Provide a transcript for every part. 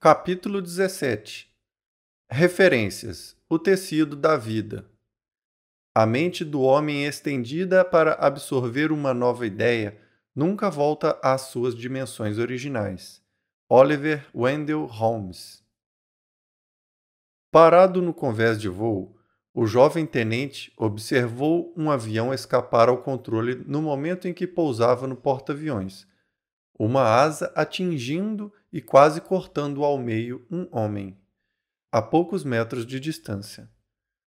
Capítulo 17. Referências: o tecido da vida. A mente do homem estendida para absorver uma nova ideia nunca volta às suas dimensões originais. Oliver Wendell Holmes. Parado no convés de voo, o jovem tenente observou um avião escapar ao controle no momento em que pousava no porta-aviões, uma asa atingindo e quase cortando ao meio um homem, a poucos metros de distância.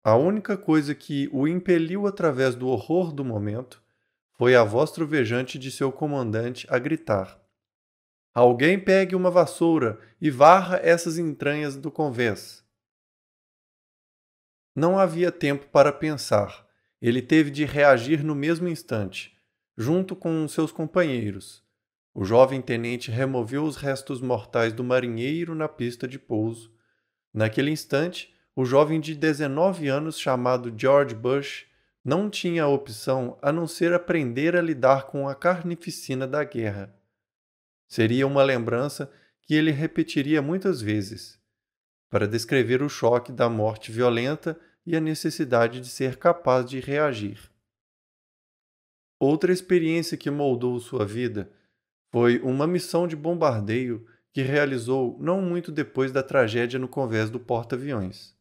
A única coisa que o impeliu através do horror do momento foi a voz trovejante de seu comandante a gritar: "Alguém pegue uma vassoura e varra essas entranhas do convés." Não havia tempo para pensar. Ele teve de reagir no mesmo instante, junto com seus companheiros. O jovem tenente removeu os restos mortais do marinheiro na pista de pouso. Naquele instante, o jovem de 19 anos chamado George Bush não tinha opção a não ser aprender a lidar com a carnificina da guerra. Seria uma lembrança que ele repetiria muitas vezes, para descrever o choque da morte violenta e a necessidade de ser capaz de reagir. Outra experiência que moldou sua vida foi uma missão de bombardeio que realizou não muito depois da tragédia no convés do porta-aviões.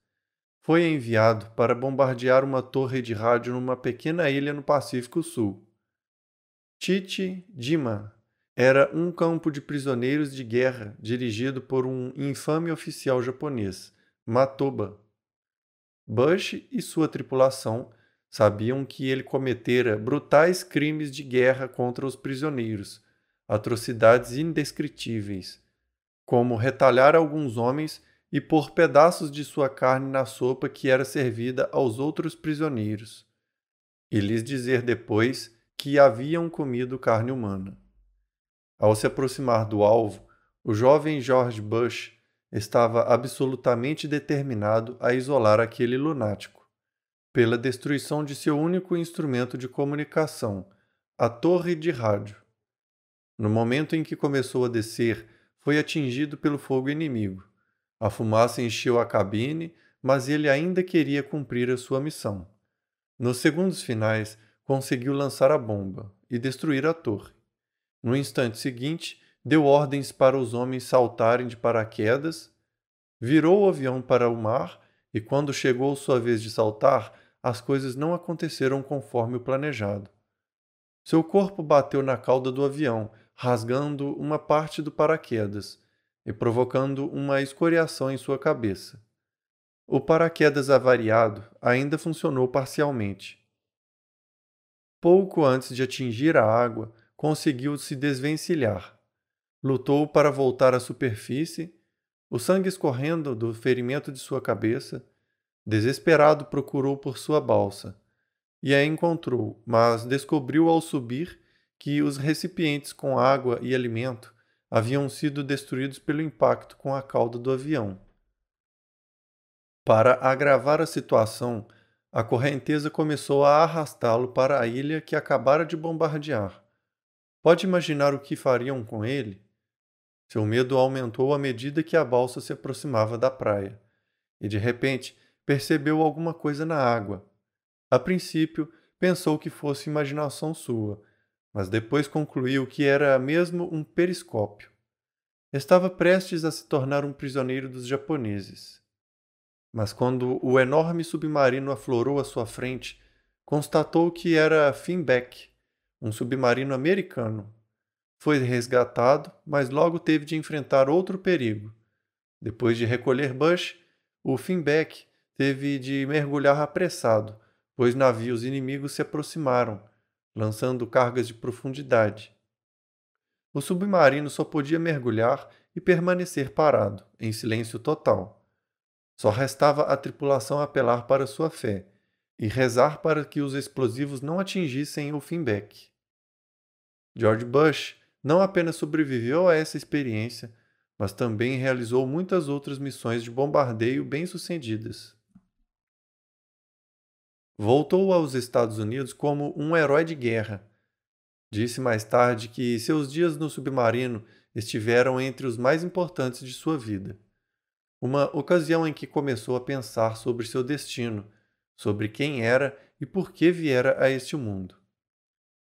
Foi enviado para bombardear uma torre de rádio numa pequena ilha no Pacífico Sul. Chichi Jima era um campo de prisioneiros de guerra dirigido por um infame oficial japonês, Matoba. Bush e sua tripulação sabiam que ele cometera brutais crimes de guerra contra os prisioneiros, atrocidades indescritíveis, como retalhar alguns homens e pôr pedaços de sua carne na sopa que era servida aos outros prisioneiros, e lhes dizer depois que haviam comido carne humana. Ao se aproximar do alvo, o jovem George Bush estava absolutamente determinado a isolar aquele lunático, pela destruição de seu único instrumento de comunicação, a torre de rádio. No momento em que começou a descer, foi atingido pelo fogo inimigo. A fumaça encheu a cabine, mas ele ainda queria cumprir a sua missão. Nos segundos finais, conseguiu lançar a bomba e destruir a torre. No instante seguinte, deu ordens para os homens saltarem de paraquedas, virou o avião para o mar e, quando chegou sua vez de saltar, as coisas não aconteceram conforme o planejado. Seu corpo bateu na cauda do avião, rasgando uma parte do paraquedas e provocando uma escoriação em sua cabeça. O paraquedas avariado ainda funcionou parcialmente. Pouco antes de atingir a água, conseguiu se desvencilhar. Lutou para voltar à superfície, o sangue escorrendo do ferimento de sua cabeça. Desesperado, procurou por sua balsa e a encontrou, mas descobriu ao subir que os recipientes com água e alimento haviam sido destruídos pelo impacto com a cauda do avião. Para agravar a situação, a correnteza começou a arrastá-lo para a ilha que acabara de bombardear. Pode imaginar o que fariam com ele? Seu medo aumentou à medida que a balsa se aproximava da praia, e de repente percebeu alguma coisa na água. A princípio, pensou que fosse imaginação sua, mas depois concluiu que era mesmo um periscópio. Estava prestes a se tornar um prisioneiro dos japoneses. Mas quando o enorme submarino aflorou à sua frente, constatou que era Finback, um submarino americano. Foi resgatado, mas logo teve de enfrentar outro perigo. Depois de recolher Bush, o Finback teve de mergulhar apressado, pois navios inimigos se aproximaram, lançando cargas de profundidade. O submarino só podia mergulhar e permanecer parado, em silêncio total. Só restava à tripulação apelar para sua fé e rezar para que os explosivos não atingissem o Finback. George Bush não apenas sobreviveu a essa experiência, mas também realizou muitas outras missões de bombardeio bem-sucedidas. Voltou aos Estados Unidos como um herói de guerra. Disse mais tarde que seus dias no submarino estiveram entre os mais importantes de sua vida. Uma ocasião em que começou a pensar sobre seu destino, sobre quem era e por que viera a este mundo.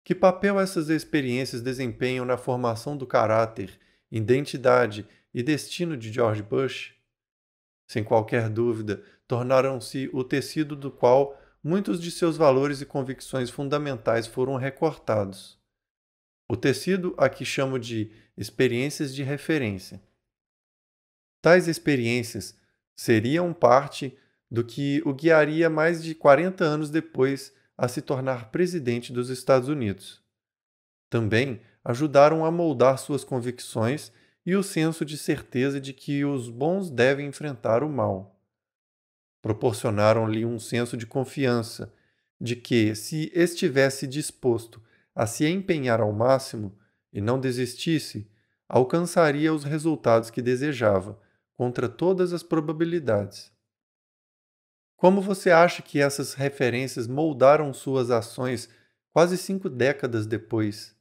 Que papel essas experiências desempenham na formação do caráter, identidade e destino de George Bush? Sem qualquer dúvida, tornaram-se o tecido do qual muitos de seus valores e convicções fundamentais foram recortados. O tecido a que chamo de experiências de referência. Tais experiências seriam parte do que o guiaria mais de 40 anos depois a se tornar presidente dos Estados Unidos. Também ajudaram a moldar suas convicções e o senso de certeza de que os bons devem enfrentar o mal. Proporcionaram-lhe um senso de confiança, de que, se estivesse disposto a se empenhar ao máximo e não desistisse, alcançaria os resultados que desejava, contra todas as probabilidades. Como você acha que essas referências moldaram suas ações quase 5 décadas depois?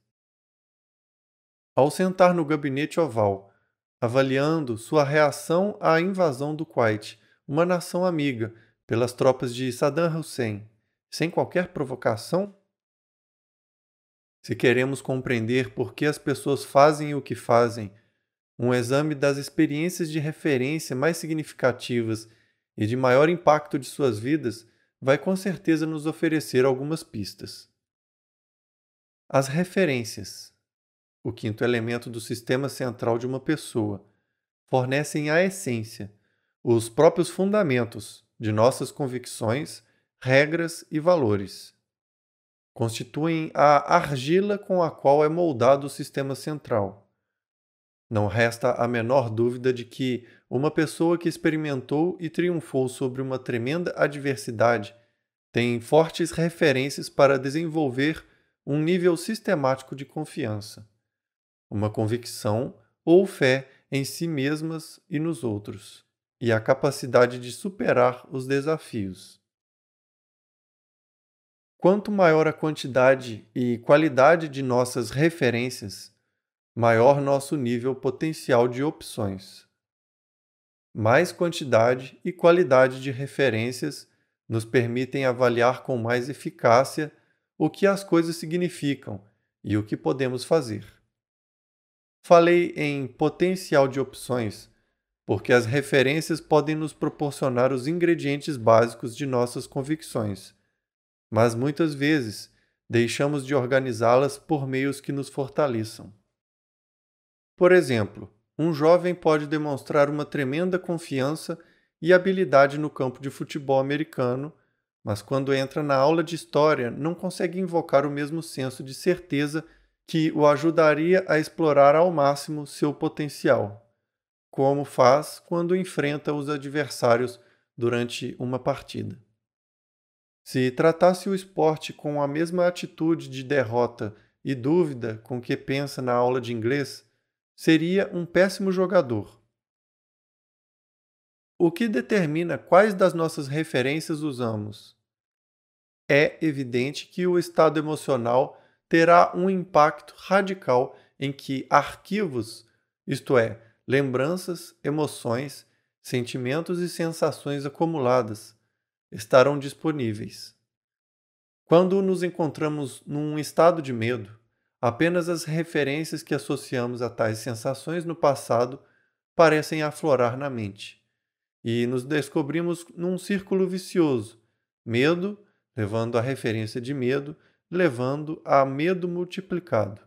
Ao sentar no gabinete oval, avaliando sua reação à invasão do Kuwait, uma nação amiga, pelas tropas de Saddam Hussein, sem qualquer provocação? Se queremos compreender por que as pessoas fazem o que fazem, um exame das experiências de referência mais significativas e de maior impacto de suas vidas vai com certeza nos oferecer algumas pistas. As referências, o quinto elemento do sistema central de uma pessoa, fornecem a essência, os próprios fundamentos de nossas convicções, regras e valores. Constituem a argila com a qual é moldado o sistema central. Não resta a menor dúvida de que uma pessoa que experimentou e triunfou sobre uma tremenda adversidade tem fortes referências para desenvolver um nível sistemático de confiança, uma convicção ou fé em si mesmas e nos outros, e a capacidade de superar os desafios. Quanto maior a quantidade e qualidade de nossas referências, maior nosso nível potencial de opções. Mais quantidade e qualidade de referências nos permitem avaliar com mais eficácia o que as coisas significam e o que podemos fazer. Falei em potencial de opções porque as referências podem nos proporcionar os ingredientes básicos de nossas convicções, mas muitas vezes deixamos de organizá-las por meios que nos fortaleçam. Por exemplo, um jovem pode demonstrar uma tremenda confiança e habilidade no campo de futebol americano, mas quando entra na aula de história não consegue invocar o mesmo senso de certeza que o ajudaria a explorar ao máximo seu potencial, como faz quando enfrenta os adversários durante uma partida. Se tratasse o esporte com a mesma atitude de derrota e dúvida com que pensa na aula de inglês, seria um péssimo jogador. O que determina quais das nossas referências usamos? É evidente que o estado emocional terá um impacto radical em que arquivos, isto é, lembranças, emoções, sentimentos e sensações acumuladas, estarão disponíveis. Quando nos encontramos num estado de medo, apenas as referências que associamos a tais sensações no passado parecem aflorar na mente, e nos descobrimos num círculo vicioso, medo levando à referência de medo, levando a medo multiplicado.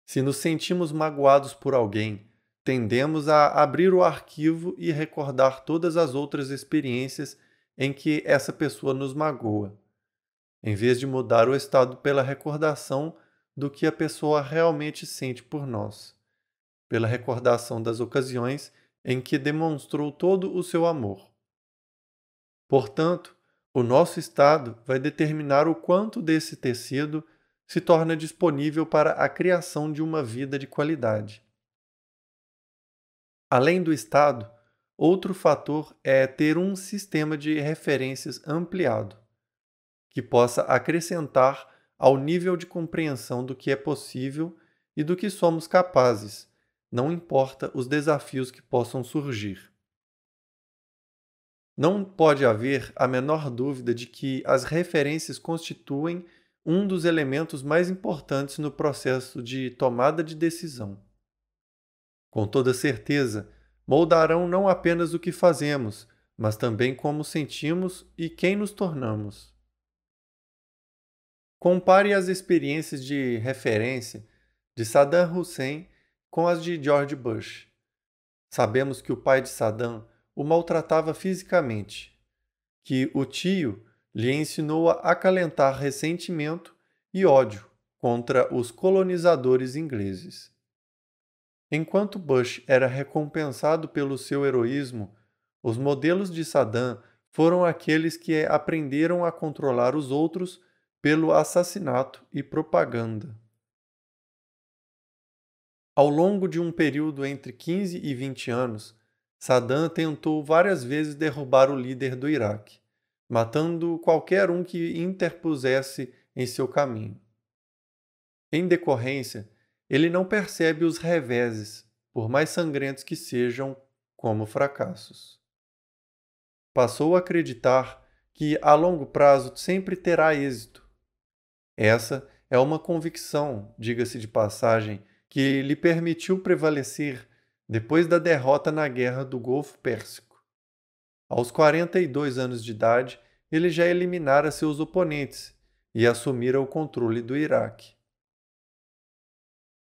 Se nos sentimos magoados por alguém, tendemos a abrir o arquivo e recordar todas as outras experiências em que essa pessoa nos magoa, em vez de mudar o estado pela recordação do que a pessoa realmente sente por nós, pela recordação das ocasiões em que demonstrou todo o seu amor. Portanto, o nosso estado vai determinar o quanto desse tecido se torna disponível para a criação de uma vida de qualidade. Além do estado, outro fator é ter um sistema de referências ampliado, que possa acrescentar ao nível de compreensão do que é possível e do que somos capazes, não importa os desafios que possam surgir. Não pode haver a menor dúvida de que as referências constituem um dos elementos mais importantes no processo de tomada de decisão. Com toda certeza, moldarão não apenas o que fazemos, mas também como sentimos e quem nos tornamos. Compare as experiências de referência de Saddam Hussein com as de George Bush. Sabemos que o pai de Saddam o maltratava fisicamente, que o tio lhe ensinou a acalentar ressentimento e ódio contra os colonizadores ingleses. Enquanto Bush era recompensado pelo seu heroísmo, os modelos de Saddam foram aqueles que aprenderam a controlar os outros pelo assassinato e propaganda. Ao longo de um período entre 15 e 20 anos, Saddam tentou várias vezes derrubar o líder do Iraque, matando qualquer um que interpusesse em seu caminho. Em decorrência, ele não percebe os reveses, por mais sangrentos que sejam, como fracassos. Passou a acreditar que, a longo prazo, sempre terá êxito. Essa é uma convicção, diga-se de passagem, que lhe permitiu prevalecer depois da derrota na Guerra do Golfo Pérsico. Aos 42 anos de idade, ele já eliminara seus oponentes e assumira o controle do Iraque.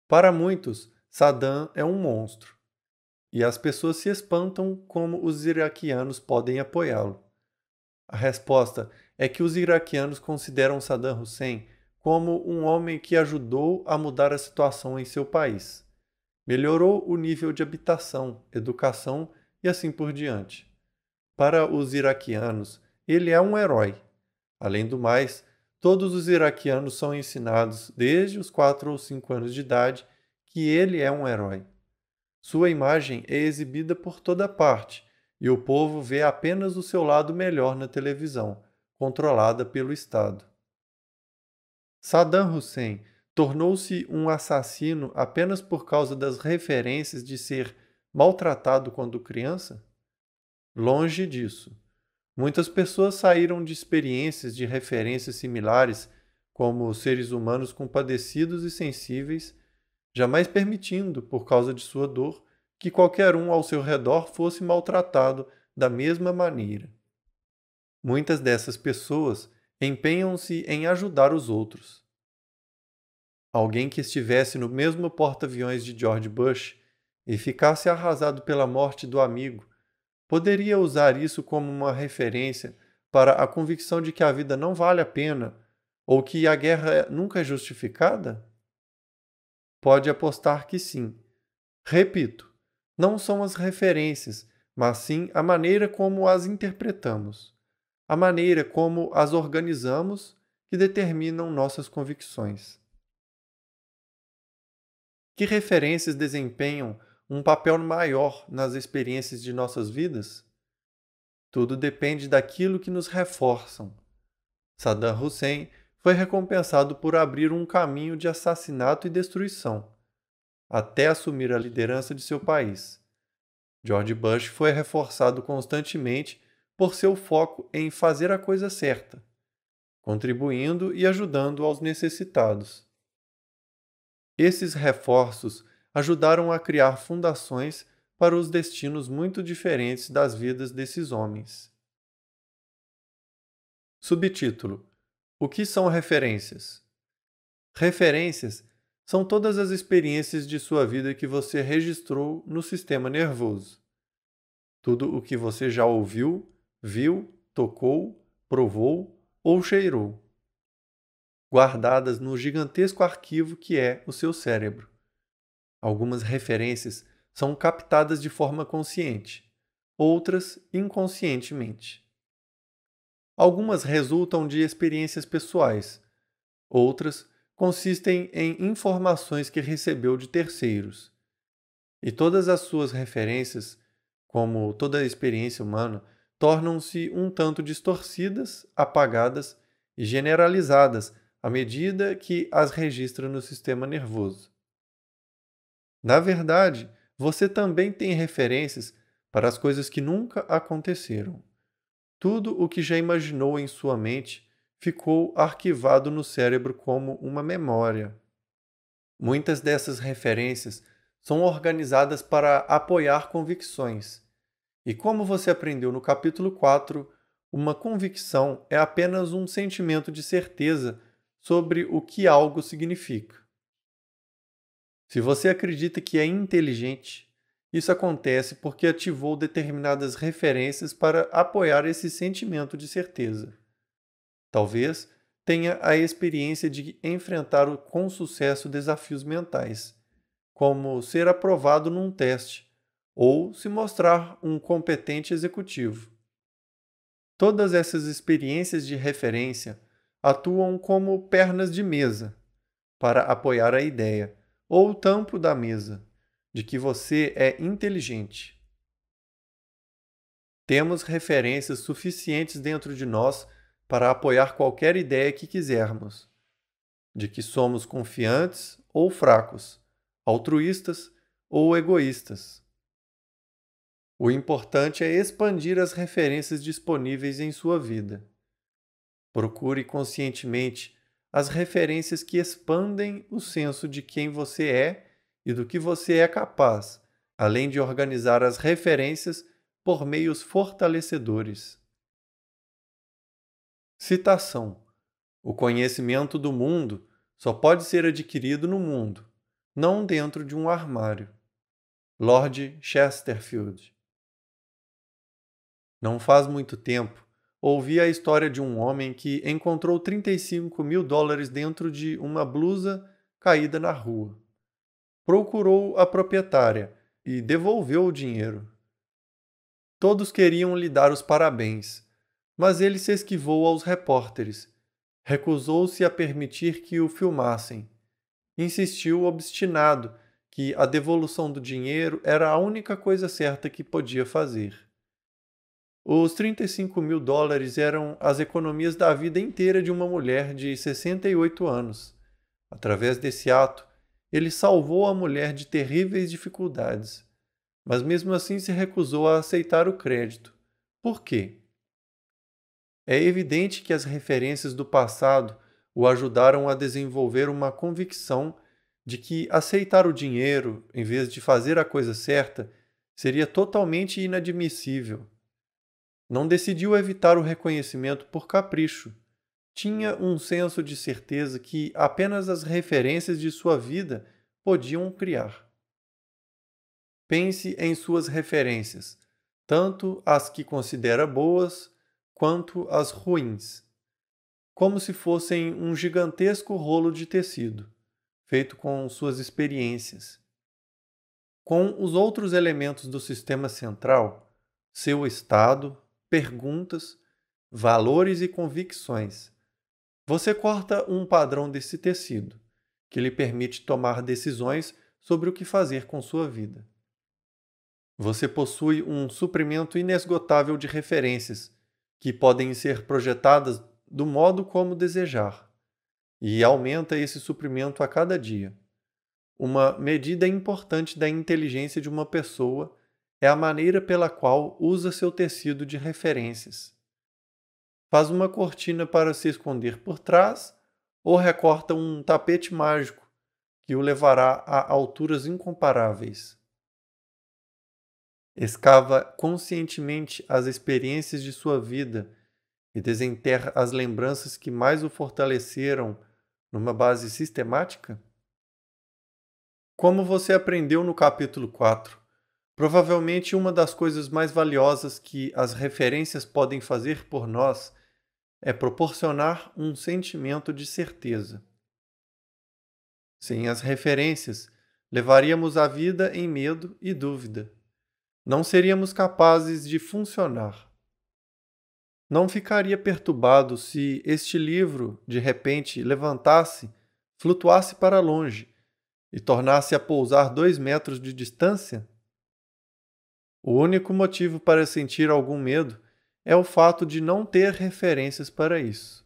Para muitos, Saddam é um monstro, e as pessoas se espantam como os iraquianos podem apoiá-lo. A resposta é que os iraquianos consideram Saddam Hussein como um homem que ajudou a mudar a situação em seu país. Melhorou o nível de habitação, educação e assim por diante. Para os iraquianos, ele é um herói. Além do mais, todos os iraquianos são ensinados, desde os 4 ou 5 anos de idade, que ele é um herói. Sua imagem é exibida por toda parte, e o povo vê apenas o seu lado melhor na televisão, controlada pelo Estado. Saddam Hussein tornou-se um assassino apenas por causa das referências de ser maltratado quando criança? Longe disso. Muitas pessoas saíram de experiências de referências similares, como seres humanos compadecidos e sensíveis, jamais permitindo, por causa de sua dor, que qualquer um ao seu redor fosse maltratado da mesma maneira. Muitas dessas pessoas empenham-se em ajudar os outros. Alguém que estivesse no mesmo porta-aviões de George Bush e ficasse arrasado pela morte do amigo, poderia usar isso como uma referência para a convicção de que a vida não vale a pena ou que a guerra nunca é justificada? Pode apostar que sim. Repito, não são as referências, mas sim a maneira como as interpretamos, a maneira como as organizamos que determinam nossas convicções. Que referências desempenham um papel maior nas experiências de nossas vidas? Tudo depende daquilo que nos reforçam. Saddam Hussein foi recompensado por abrir um caminho de assassinato e destruição, até assumir a liderança de seu país. George Bush foi reforçado constantemente por seu foco em fazer a coisa certa, contribuindo e ajudando aos necessitados. Esses reforços ajudaram a criar fundações para os destinos muito diferentes das vidas desses homens. Subtítulo: O que são referências? Referências são todas as experiências de sua vida que você registrou no sistema nervoso. Tudo o que você já ouviu, viu, tocou, provou ou cheirou, guardadas no gigantesco arquivo que é o seu cérebro. Algumas referências são captadas de forma consciente, outras inconscientemente. Algumas resultam de experiências pessoais, outras consistem em informações que recebeu de terceiros. E todas as suas referências, como toda a experiência humana, tornam-se um tanto distorcidas, apagadas e generalizadas à medida que as registra no sistema nervoso. Na verdade, você também tem referências para as coisas que nunca aconteceram. Tudo o que já imaginou em sua mente ficou arquivado no cérebro como uma memória. Muitas dessas referências são organizadas para apoiar convicções. E como você aprendeu no capítulo 4, uma convicção é apenas um sentimento de certeza sobre o que algo significa. Se você acredita que é inteligente, isso acontece porque ativou determinadas referências para apoiar esse sentimento de certeza. Talvez tenha a experiência de enfrentar com sucesso desafios mentais, como ser aprovado num teste ou se mostrar um competente executivo. Todas essas experiências de referência atuam como pernas de mesa para apoiar a ideia, ou o tampo da mesa, de que você é inteligente. Temos referências suficientes dentro de nós para apoiar qualquer ideia que quisermos, de que somos confiantes ou fracos, altruístas ou egoístas. O importante é expandir as referências disponíveis em sua vida. Procure conscientemente as referências que expandem o senso de quem você é e do que você é capaz, além de organizar as referências por meios fortalecedores. Citação: o conhecimento do mundo só pode ser adquirido no mundo, não dentro de um armário. Lord Chesterfield. Não faz muito tempo, ouvi a história de um homem que encontrou $35.000 dentro de uma blusa caída na rua. Procurou a proprietária e devolveu o dinheiro. Todos queriam lhe dar os parabéns, mas ele se esquivou aos repórteres. Recusou-se a permitir que o filmassem. Insistiu obstinado que a devolução do dinheiro era a única coisa certa que podia fazer. Os $35.000 eram as economias da vida inteira de uma mulher de 68 anos. Através desse ato, ele salvou a mulher de terríveis dificuldades, mas mesmo assim se recusou a aceitar o crédito. Por quê? É evidente que as referências do passado o ajudaram a desenvolver uma convicção de que aceitar o dinheiro, em vez de fazer a coisa certa, seria totalmente inadmissível. Não decidiu evitar o reconhecimento por capricho. Tinha um senso de certeza que apenas as referências de sua vida podiam criar. Pense em suas referências, tanto as que considera boas quanto as ruins, como se fossem um gigantesco rolo de tecido, feito com suas experiências. Com os outros elementos do sistema central, seu estado, perguntas, valores e convicções, você corta um padrão desse tecido, que lhe permite tomar decisões sobre o que fazer com sua vida. Você possui um suprimento inesgotável de referências, que podem ser projetadas do modo como desejar, e aumenta esse suprimento a cada dia. Uma medida importante da inteligência de uma pessoa é a maneira pela qual usa seu tecido de referências. Faz uma cortina para se esconder por trás ou recorta um tapete mágico que o levará a alturas incomparáveis. Escava conscientemente as experiências de sua vida e desenterra as lembranças que mais o fortaleceram numa base sistemática? Como você aprendeu no capítulo 4, provavelmente uma das coisas mais valiosas que as referências podem fazer por nós é proporcionar um sentimento de certeza. Sem as referências, levaríamos a vida em medo e dúvida. Não seríamos capazes de funcionar. Não ficaria perturbado se este livro, de repente, levantasse, flutuasse para longe e tornasse a pousar 2 metros de distância? O único motivo para sentir algum medo é o fato de não ter referências para isso.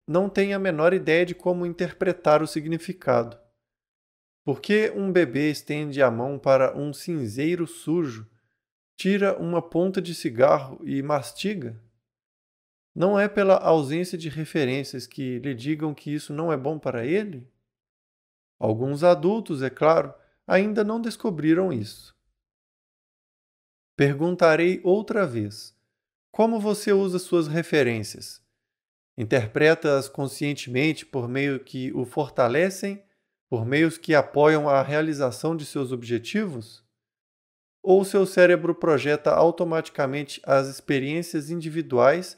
Não tem a menor ideia de como interpretar o significado. Por que um bebê estende a mão para um cinzeiro sujo, tira uma ponta de cigarro e mastiga? Não é pela ausência de referências que lhe digam que isso não é bom para ele? Alguns adultos, é claro, ainda não descobriram isso. Perguntarei outra vez: como você usa suas referências? Interpreta-as conscientemente por meio que o fortalecem, por meios que apoiam a realização de seus objetivos? Ou seu cérebro projeta automaticamente as experiências individuais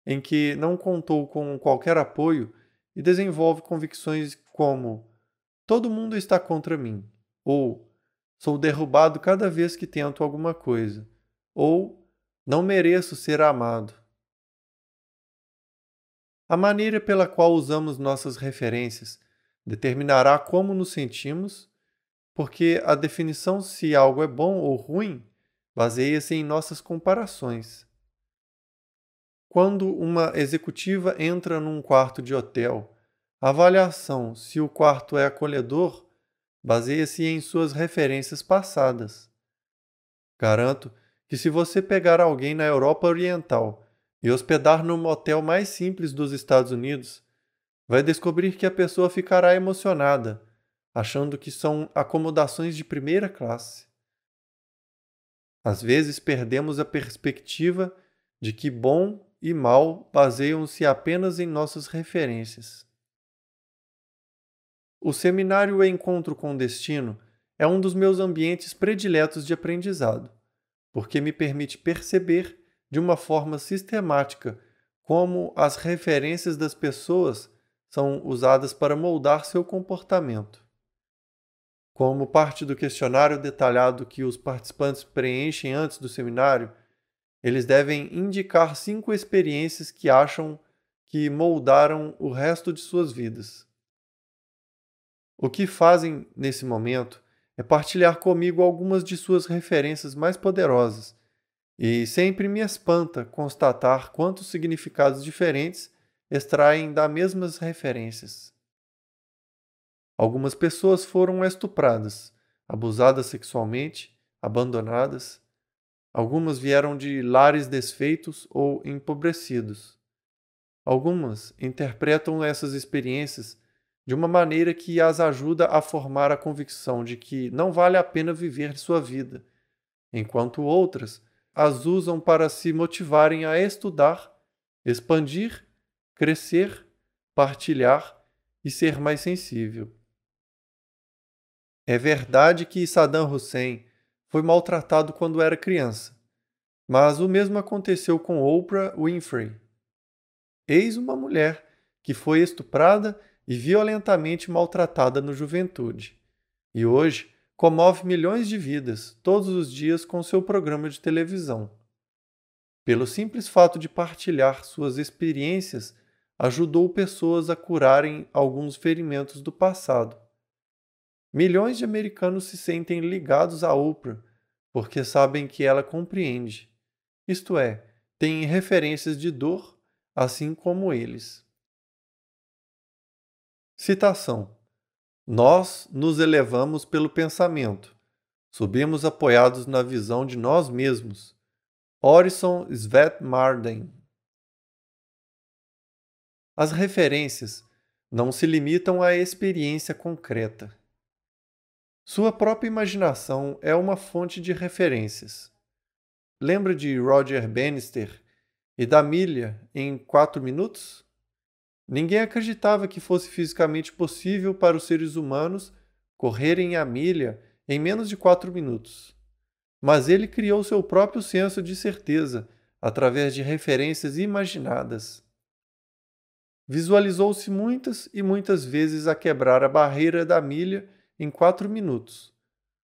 em que não contou com qualquer apoio e desenvolve convicções como: todo mundo está contra mim, ou sou derrubado cada vez que tento alguma coisa, ou não mereço ser amado? A maneira pela qual usamos nossas referências determinará como nos sentimos, porque a definição se algo é bom ou ruim baseia-se em nossas comparações. Quando uma executiva entra num quarto de hotel, a avaliação se o quarto é acolhedor baseia-se em suas referências passadas. Garanto que se você pegar alguém na Europa Oriental e hospedar no motel mais simples dos Estados Unidos, vai descobrir que a pessoa ficará emocionada, achando que são acomodações de primeira classe. Às vezes perdemos a perspectiva de que bom e mal baseiam-se apenas em nossas referências. O seminário Encontro com o Destino é um dos meus ambientes prediletos de aprendizado, porque me permite perceber de uma forma sistemática como as referências das pessoas são usadas para moldar seu comportamento. Como parte do questionário detalhado que os participantes preenchem antes do seminário, eles devem indicar 5 experiências que acham que moldaram o resto de suas vidas. O que fazem nesse momento é partilhar comigo algumas de suas referências mais poderosas, e sempre me espanta constatar quantos significados diferentes extraem das mesmas referências. Algumas pessoas foram estupradas, abusadas sexualmente, abandonadas. Algumas vieram de lares desfeitos ou empobrecidos. Algumas interpretam essas experiências de uma maneira que as ajuda a formar a convicção de que não vale a pena viver sua vida, enquanto outras as usam para se motivarem a estudar, expandir, crescer, partilhar e ser mais sensível. É verdade que Saddam Hussein foi maltratado quando era criança, mas o mesmo aconteceu com Oprah Winfrey. Eis uma mulher que foi estuprada e violentamente maltratada na juventude, e hoje comove milhões de vidas todos os dias com seu programa de televisão. Pelo simples fato de partilhar suas experiências, ajudou pessoas a curarem alguns ferimentos do passado. Milhões de americanos se sentem ligados a Oprah porque sabem que ela compreende, isto é, tem referências de dor, assim como eles. Citação: nós nos elevamos pelo pensamento, subimos apoiados na visão de nós mesmos. Orison Swett Marden. As referências não se limitam à experiência concreta. Sua própria imaginação é uma fonte de referências. Lembra de Roger Bannister e da milha em 4 minutos? Ninguém acreditava que fosse fisicamente possível para os seres humanos correrem a milha em menos de 4 minutos. Mas ele criou seu próprio senso de certeza através de referências imaginadas. Visualizou-se muitas e muitas vezes a quebrar a barreira da milha em 4 minutos,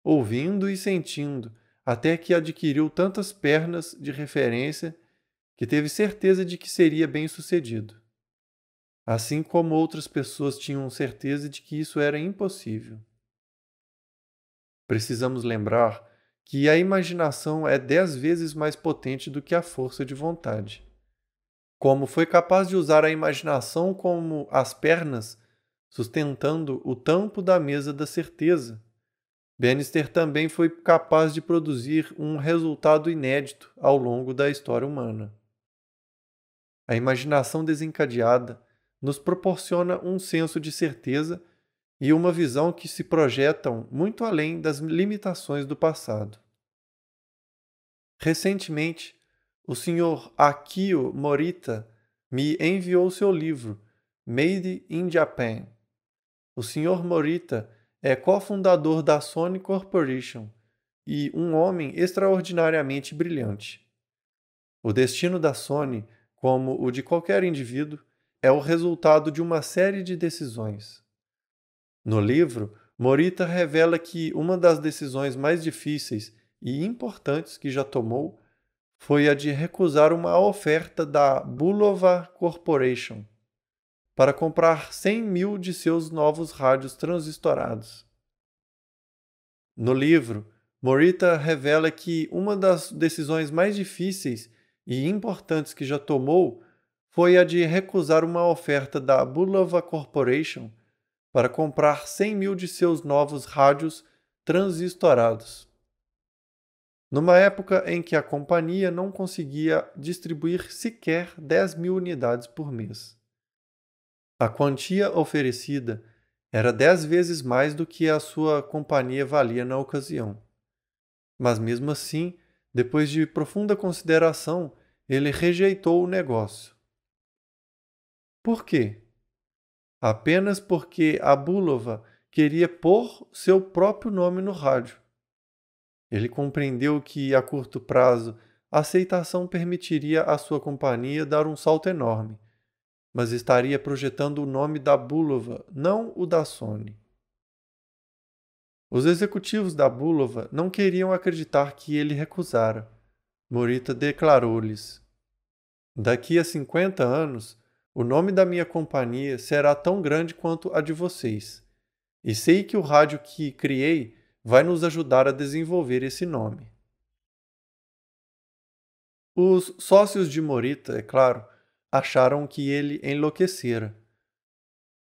ouvindo e sentindo, até que adquiriu tantas pernas de referência que teve certeza de que seria bem-sucedido. Assim como outras pessoas tinham certeza de que isso era impossível. Precisamos lembrar que a imaginação é 10 vezes mais potente do que a força de vontade. Como foi capaz de usar a imaginação como as pernas sustentando o tampo da mesa da certeza. Bannister também foi capaz de produzir um resultado inédito ao longo da história humana. A imaginação desencadeada nos proporciona um senso de certeza e uma visão que se projetam muito além das limitações do passado. Recentemente, o Sr. Akio Morita me enviou seu livro, Made in Japan. O Sr. Morita é cofundador da Sony Corporation e um homem extraordinariamente brilhante. O destino da Sony, como o de qualquer indivíduo, é o resultado de uma série de decisões. No livro, Morita revela que uma das decisões mais difíceis e importantes que já tomou foi a de recusar uma oferta da Bulova Corporation para comprar 100 mil de seus novos rádios transistorados. No livro, Morita revela que uma das decisões mais difíceis e importantes que já tomou foi a de recusar uma oferta da Bulova Corporation para comprar 100 mil de seus novos rádios transistorados. Numa época em que a companhia não conseguia distribuir sequer 10 mil unidades por mês. A quantia oferecida era 10 vezes mais do que a sua companhia valia na ocasião. Mas mesmo assim, depois de profunda consideração, ele rejeitou o negócio. Por quê? Apenas porque a Bulova queria pôr seu próprio nome no rádio. Ele compreendeu que, a curto prazo, a aceitação permitiria à sua companhia dar um salto enorme, mas estaria projetando o nome da Bulova, não o da Sony. Os executivos da Bulova não queriam acreditar que ele recusara. Morita declarou-lhes: "Daqui a 50 anos, o nome da minha companhia será tão grande quanto a de vocês, e sei que o rádio que criei vai nos ajudar a desenvolver esse nome." Os sócios de Morita, é claro, acharam que ele enlouquecera.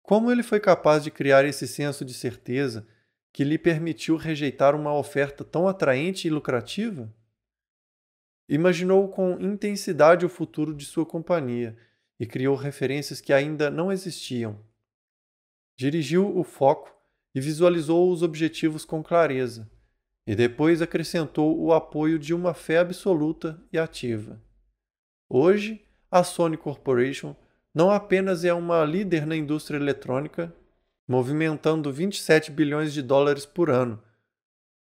Como ele foi capaz de criar esse senso de certeza que lhe permitiu rejeitar uma oferta tão atraente e lucrativa? Imaginou com intensidade o futuro de sua companhia e criou referências que ainda não existiam. Dirigiu o foco e visualizou os objetivos com clareza, e depois acrescentou o apoio de uma fé absoluta e ativa. Hoje, a Sony Corporation não apenas é uma líder na indústria eletrônica, movimentando 27 bilhões de dólares por ano,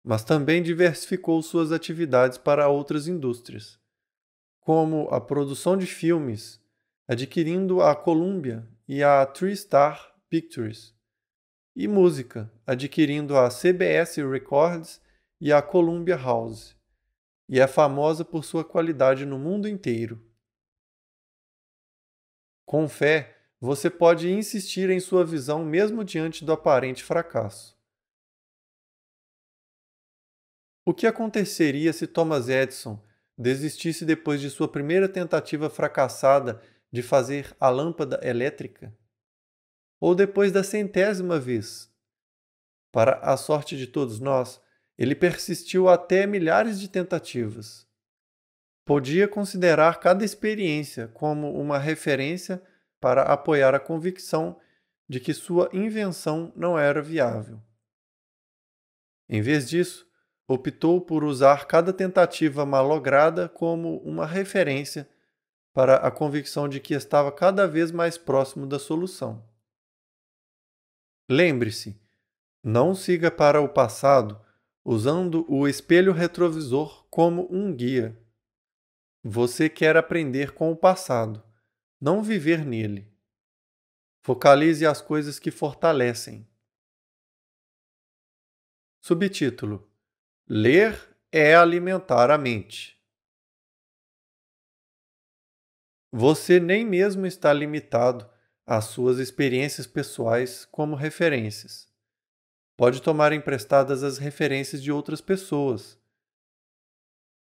mas também diversificou suas atividades para outras indústrias, como a produção de filmes, adquirindo a Columbia e a TriStar Pictures, e música, adquirindo a CBS Records e a Columbia House, e é famosa por sua qualidade no mundo inteiro. Com fé, você pode insistir em sua visão mesmo diante do aparente fracasso. O que aconteceria se Thomas Edison desistisse depois de sua primeira tentativa fracassada de fazer a lâmpada elétrica? Ou depois da 100ª vez? Para a sorte de todos nós, ele persistiu até milhares de tentativas. Podia considerar cada experiência como uma referência para apoiar a convicção de que sua invenção não era viável. Em vez disso, optou por usar cada tentativa malograda como uma referência para a convicção de que estava cada vez mais próximo da solução. Lembre-se, não siga para o passado usando o espelho retrovisor como um guia. Você quer aprender com o passado, não viver nele. Focalize as coisas que fortalecem. Subtítulo: Ler é alimentar a mente. Você nem mesmo está limitado às suas experiências pessoais como referências. Pode tomar emprestadas as referências de outras pessoas.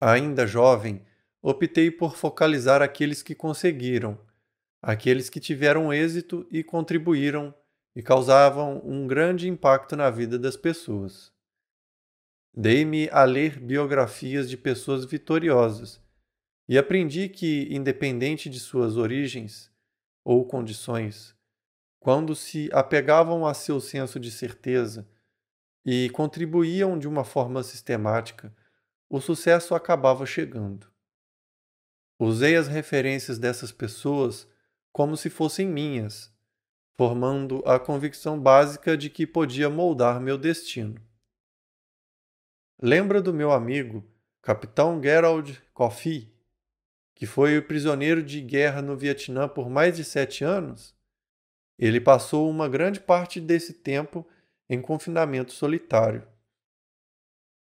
Ainda jovem, optei por focalizar aqueles que conseguiram, aqueles que tiveram êxito e contribuíram, e causavam um grande impacto na vida das pessoas. Dei-me a ler biografias de pessoas vitoriosas e aprendi que, independente de suas origens ou condições, quando se apegavam a seu senso de certeza e contribuíam de uma forma sistemática, o sucesso acabava chegando. Usei as referências dessas pessoas como se fossem minhas, formando a convicção básica de que podia moldar meu destino. Lembra do meu amigo, Capitão Gerald Coffee, que foi prisioneiro de guerra no Vietnã por mais de 7 anos? Ele passou uma grande parte desse tempo em confinamento solitário.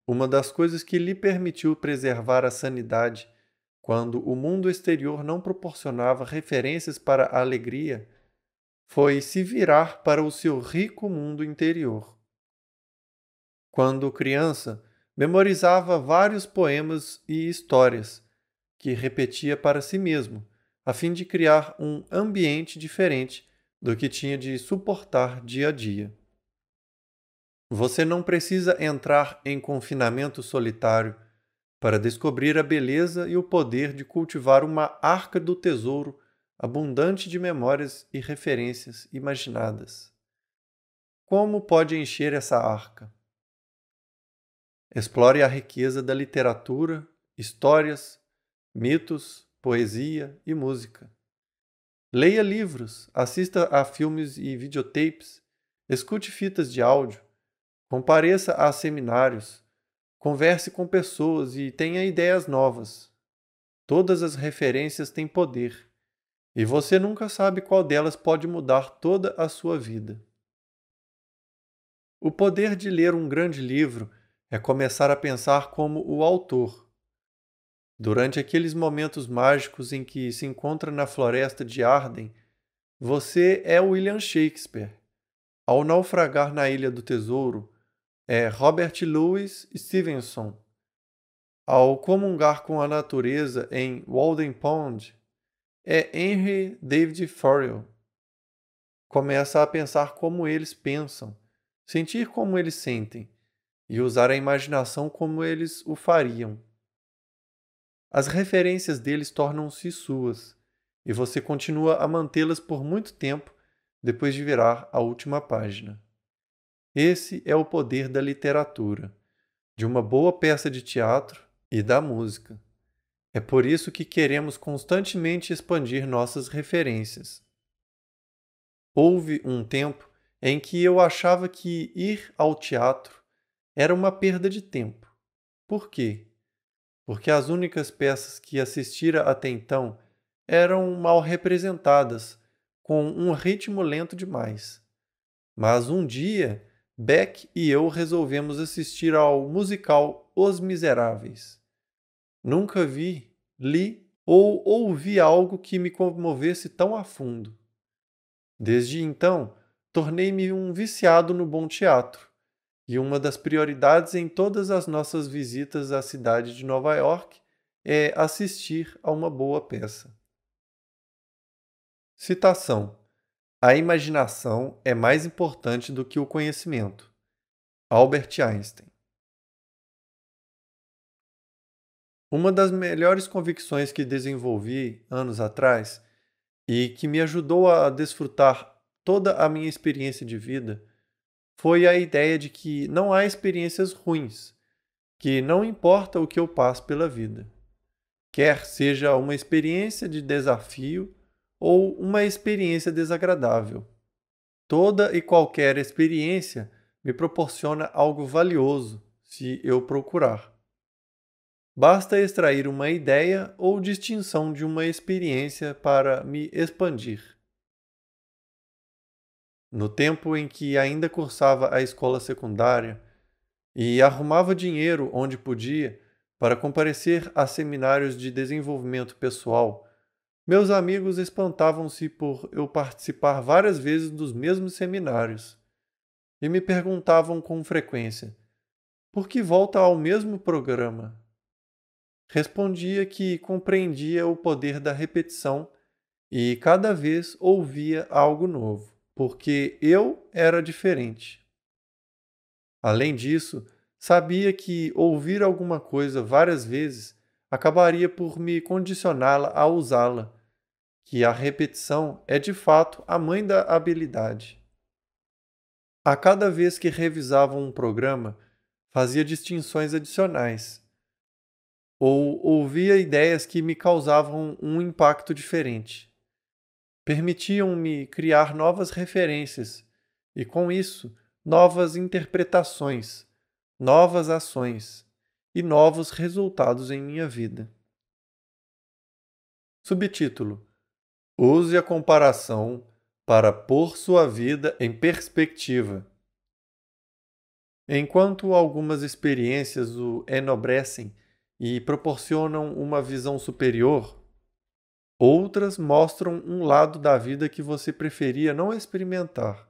Uma das coisas que lhe permitiu preservar a sanidade quando o mundo exterior não proporcionava referências para a alegria foi se virar para o seu rico mundo interior. Quando criança, memorizava vários poemas e histórias que repetia para si mesmo, a fim de criar um ambiente diferente do que tinha de suportar dia a dia. Você não precisa entrar em confinamento solitário para descobrir a beleza e o poder de cultivar uma arca do tesouro abundante de memórias e referências imaginadas. Como pode encher essa arca? Explore a riqueza da literatura, histórias, mitos, poesia e música. Leia livros, assista a filmes e videotapes, escute fitas de áudio, compareça a seminários, converse com pessoas e tenha ideias novas. Todas as referências têm poder, e você nunca sabe qual delas pode mudar toda a sua vida. O poder de ler um grande livro é começar a pensar como o autor. Durante aqueles momentos mágicos em que se encontra na floresta de Arden, você é William Shakespeare. Ao naufragar na Ilha do Tesouro, é Robert Louis Stevenson. Ao comungar com a natureza em Walden Pond, é Henry David Thoreau. Começa a pensar como eles pensam, sentir como eles sentem e usar a imaginação como eles o fariam. As referências deles tornam-se suas, e você continua a mantê-las por muito tempo depois de virar a última página. Esse é o poder da literatura, de uma boa peça de teatro e da música. É por isso que queremos constantemente expandir nossas referências. Houve um tempo em que eu achava que ir ao teatro era uma perda de tempo. Por quê? Porque as únicas peças que assistira até então eram mal representadas, com um ritmo lento demais. Mas um dia, Beck e eu resolvemos assistir ao musical Os Miseráveis. Nunca vi, li ou ouvi algo que me comovesse tão a fundo. Desde então, tornei-me um viciado no bom teatro, e uma das prioridades em todas as nossas visitas à cidade de Nova York é assistir a uma boa peça. Citação: A imaginação é mais importante do que o conhecimento. Albert Einstein. Uma das melhores convicções que desenvolvi anos atrás e que me ajudou a desfrutar toda a minha experiência de vida foi a ideia de que não há experiências ruins, que não importa o que eu passo pela vida, quer seja uma experiência de desafio ou uma experiência desagradável. Toda e qualquer experiência me proporciona algo valioso se eu procurar. Basta extrair uma ideia ou distinção de uma experiência para me expandir. No tempo em que ainda cursava a escola secundária e arrumava dinheiro onde podia para comparecer a seminários de desenvolvimento pessoal, meus amigos espantavam-se por eu participar várias vezes dos mesmos seminários e me perguntavam com frequência: por que volta ao mesmo programa? Respondia que compreendia o poder da repetição e cada vez ouvia algo novo. porque eu era diferente. Além disso, sabia que ouvir alguma coisa várias vezes acabaria por me condicioná-la a usá-la, que a repetição é de fato a mãe da habilidade. A cada vez que revisava um programa, fazia distinções adicionais, ou ouvia ideias que me causavam um impacto diferente. Permitiam-me criar novas referências e, com isso, novas interpretações, novas ações e novos resultados em minha vida. Subtítulo: Use a comparação para pôr sua vida em perspectiva. Enquanto algumas experiências o enobrecem e proporcionam uma visão superior, outras mostram um lado da vida que você preferia não experimentar.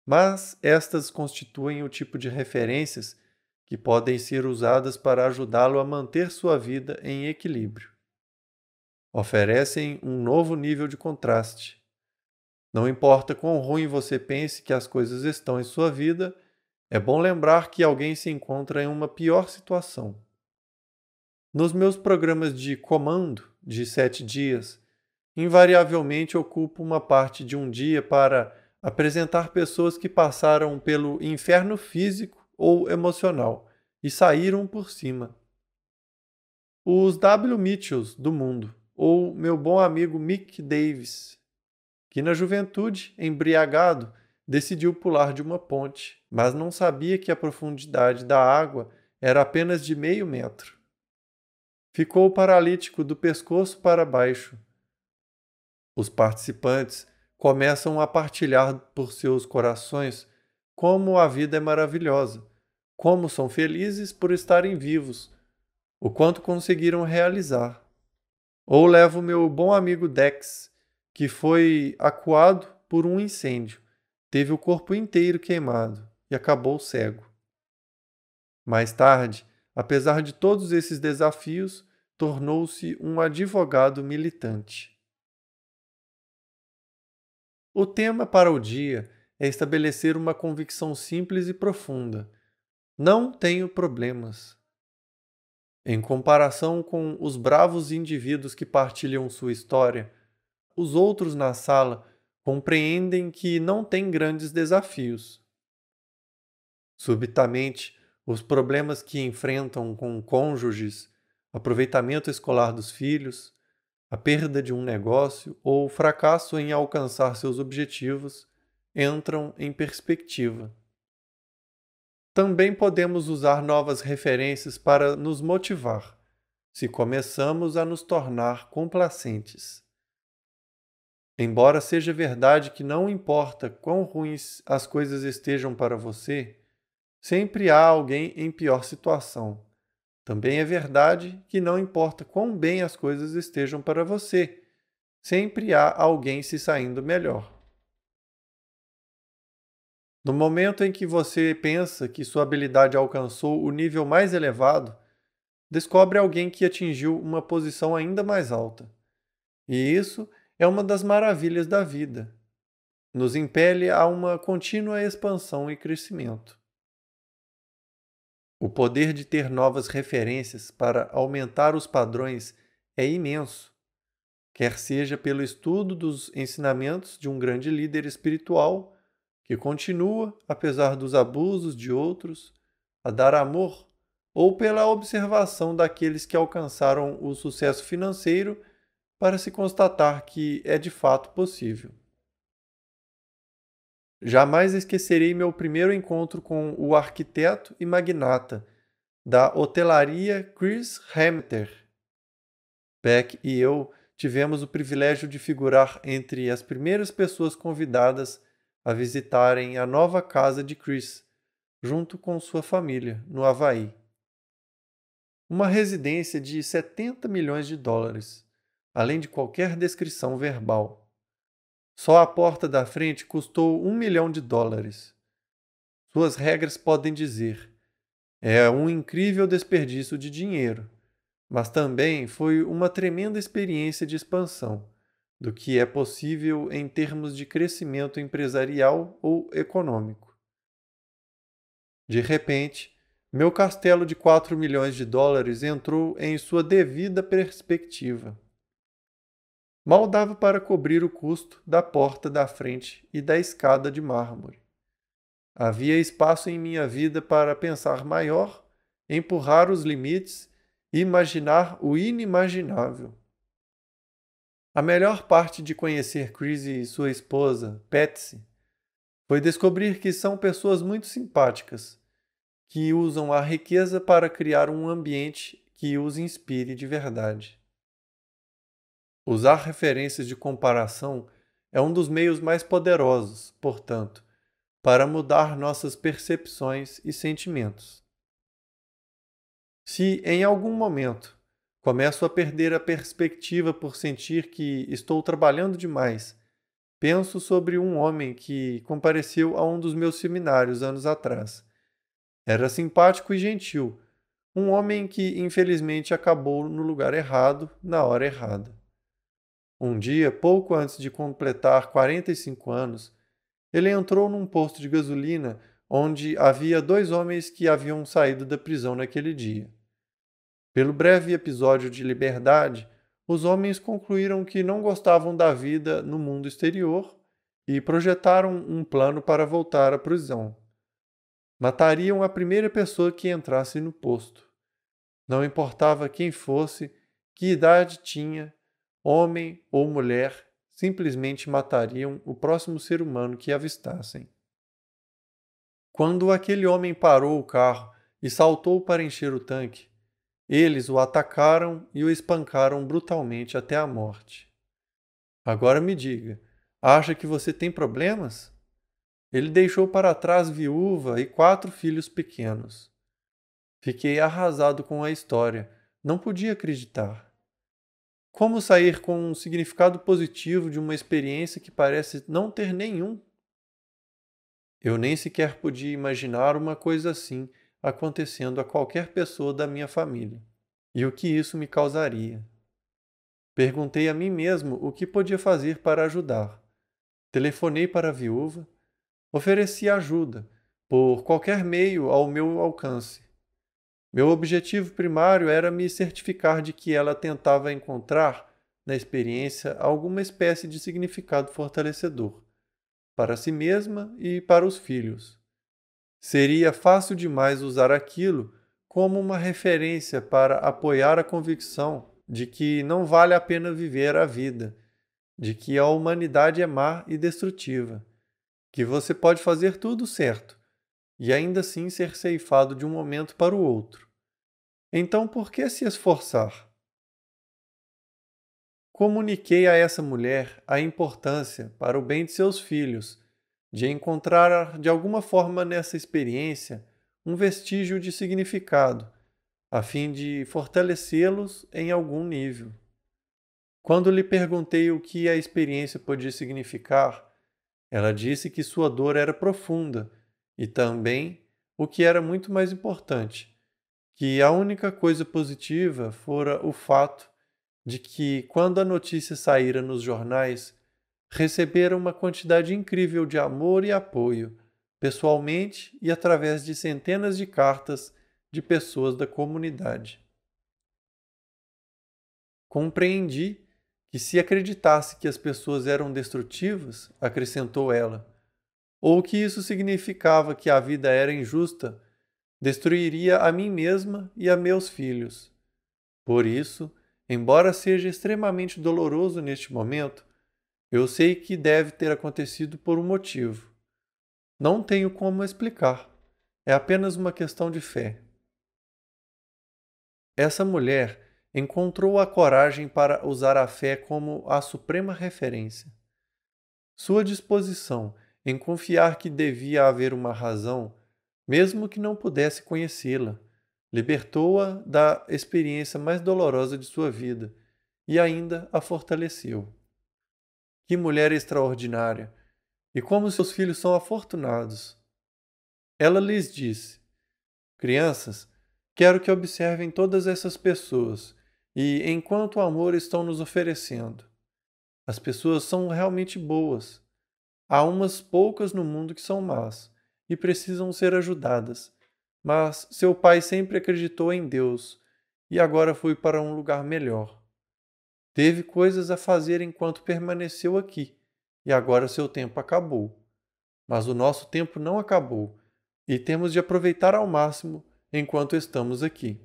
Mas estas constituem o tipo de referências que podem ser usadas para ajudá-lo a manter sua vida em equilíbrio. Oferecem um novo nível de contraste. Não importa quão ruim você pense que as coisas estão em sua vida, é bom lembrar que alguém se encontra em uma pior situação. Nos meus programas de comando de 7 dias, invariavelmente ocupo uma parte de um dia para apresentar pessoas que passaram pelo inferno físico ou emocional e saíram por cima. Os W. Mitchells do mundo, ou meu bom amigo Mick Davis, que na juventude, embriagado, decidiu pular de uma ponte, mas não sabia que a profundidade da água era apenas de meio metro. Ficou paralítico do pescoço para baixo. Os participantes começam a partilhar por seus corações como a vida é maravilhosa, como são felizes por estarem vivos, o quanto conseguiram realizar. Ou levo meu bom amigo Dex, que foi acuado por um incêndio, teve o corpo inteiro queimado e acabou cego. Mais tarde, apesar de todos esses desafios, tornou-se um advogado militante. O tema para o dia é estabelecer uma convicção simples e profunda. Não tenho problemas. Em comparação com os bravos indivíduos que partilham sua história, os outros na sala compreendem que não têm grandes desafios. Subitamente, os problemas que enfrentam com cônjuges, aproveitamento escolar dos filhos, a perda de um negócio ou o fracasso em alcançar seus objetivos entram em perspectiva. Também podemos usar novas referências para nos motivar, se começamos a nos tornar complacentes. Embora seja verdade que não importa quão ruins as coisas estejam para você, sempre há alguém em pior situação. Também é verdade que não importa quão bem as coisas estejam para você, sempre há alguém se saindo melhor. No momento em que você pensa que sua habilidade alcançou o nível mais elevado, descobre alguém que atingiu uma posição ainda mais alta. E isso é uma das maravilhas da vida. Nos impele a uma contínua expansão e crescimento. O poder de ter novas referências para aumentar os padrões é imenso, quer seja pelo estudo dos ensinamentos de um grande líder espiritual que continua, apesar dos abusos de outros, a dar amor, ou pela observação daqueles que alcançaram o sucesso financeiro para se constatar que é de fato possível. Jamais esquecerei meu primeiro encontro com o arquiteto e magnata da hotelaria Chris Hamter. Beck e eu tivemos o privilégio de figurar entre as primeiras pessoas convidadas a visitarem a nova casa de Chris, junto com sua família, no Havaí. Uma residência de 70 milhões de dólares, além de qualquer descrição verbal. Só a porta da frente custou $1 milhão. Suas regras podem dizer: é um incrível desperdício de dinheiro, mas também foi uma tremenda experiência de expansão, do que é possível em termos de crescimento empresarial ou econômico. De repente, meu castelo de 4 milhões de dólares entrou em sua devida perspectiva. Mal dava para cobrir o custo da porta da frente e da escada de mármore. Havia espaço em minha vida para pensar maior, empurrar os limites e imaginar o inimaginável. A melhor parte de conhecer Chris e sua esposa, Patsy, foi descobrir que são pessoas muito simpáticas, que usam a riqueza para criar um ambiente que os inspire de verdade. Usar referências de comparação é um dos meios mais poderosos, portanto, para mudar nossas percepções e sentimentos. Se em algum momento começo a perder a perspectiva por sentir que estou trabalhando demais, penso sobre um homem que compareceu a um dos meus seminários anos atrás. Era simpático e gentil, um homem que infelizmente acabou no lugar errado, na hora errada. Um dia, pouco antes de completar 45 anos, ele entrou num posto de gasolina onde havia 2 homens que haviam saído da prisão naquele dia. Pelo breve episódio de liberdade, os homens concluíram que não gostavam da vida no mundo exterior e projetaram um plano para voltar à prisão. Matariam a primeira pessoa que entrasse no posto. Não importava quem fosse, que idade tinha, homem ou mulher, simplesmente matariam o próximo ser humano que avistassem. Quando aquele homem parou o carro e saltou para encher o tanque, eles o atacaram e o espancaram brutalmente até a morte. Agora me diga, acha que você tem problemas? Ele deixou para trás viúva e 4 filhos pequenos. Fiquei arrasado com a história. Não podia acreditar. Como sair com um significado positivo de uma experiência que parece não ter nenhum? Eu nem sequer podia imaginar uma coisa assim acontecendo a qualquer pessoa da minha família. E o que isso me causaria? Perguntei a mim mesmo o que podia fazer para ajudar. Telefonei para a viúva, ofereci ajuda, por qualquer meio ao meu alcance. Meu objetivo primário era me certificar de que ela tentava encontrar, na experiência, alguma espécie de significado fortalecedor, para si mesma e para os filhos. Seria fácil demais usar aquilo como uma referência para apoiar a convicção de que não vale a pena viver a vida, de que a humanidade é má e destrutiva, que você pode fazer tudo certo e ainda assim ser ceifado de um momento para o outro. Então, por que se esforçar? Comuniquei a essa mulher a importância, para o bem de seus filhos, de encontrar de alguma forma nessa experiência um vestígio de significado, a fim de fortalecê-los em algum nível. Quando lhe perguntei o que a experiência podia significar, ela disse que sua dor era profunda e também, o que era muito mais importante, que a única coisa positiva fora o fato de que, quando a notícia saíra nos jornais, recebera uma quantidade incrível de amor e apoio, pessoalmente e através de centenas de cartas de pessoas da comunidade. Compreendi que, se acreditasse que as pessoas eram destrutivas, acrescentou ela, ou que isso significava que a vida era injusta, destruiria a mim mesma e a meus filhos. Por isso, embora seja extremamente doloroso neste momento, eu sei que deve ter acontecido por um motivo. Não tenho como explicar. É apenas uma questão de fé. Essa mulher encontrou a coragem para usar a fé como a suprema referência. Sua disposição em confiar que devia haver uma razão, mesmo que não pudesse conhecê-la, libertou-a da experiência mais dolorosa de sua vida e ainda a fortaleceu. Que mulher extraordinária! E como seus filhos são afortunados! Ela lhes disse: Crianças, quero que observem todas essas pessoas e enquanto amor estão nos oferecendo. As pessoas são realmente boas. Há umas poucas no mundo que são más e precisam ser ajudadas. Mas seu pai sempre acreditou em Deus e agora foi para um lugar melhor. Teve coisas a fazer enquanto permaneceu aqui e agora seu tempo acabou. Mas o nosso tempo não acabou e temos de aproveitar ao máximo enquanto estamos aqui.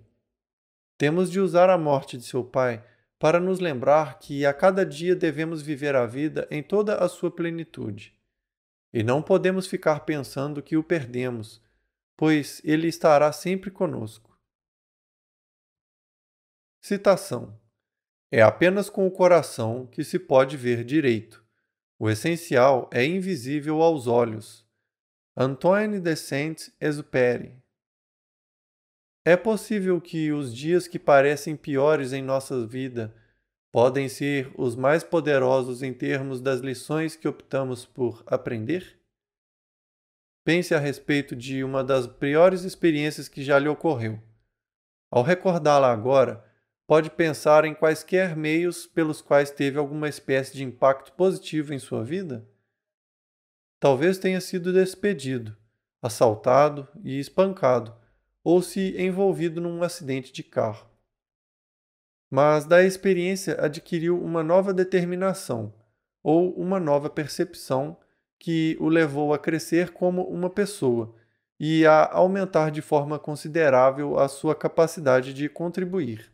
Temos de usar a morte de seu pai para nos lembrar que a cada dia devemos viver a vida em toda a sua plenitude. E não podemos ficar pensando que o perdemos, pois ele estará sempre conosco. Citação: é apenas com o coração que se pode ver direito. O essencial é invisível aos olhos. Antoine de Saint-Exupéry. É possível que os dias que parecem piores em nossa vida podem ser os mais poderosos em termos das lições que optamos por aprender? Pense a respeito de uma das piores experiências que já lhe ocorreu. Ao recordá-la agora, pode pensar em quaisquer meios pelos quais teve alguma espécie de impacto positivo em sua vida? Talvez tenha sido despedido, assaltado e espancado, ou se envolvido num acidente de carro. Mas da experiência adquiriu uma nova determinação ou uma nova percepção que o levou a crescer como uma pessoa e a aumentar de forma considerável a sua capacidade de contribuir.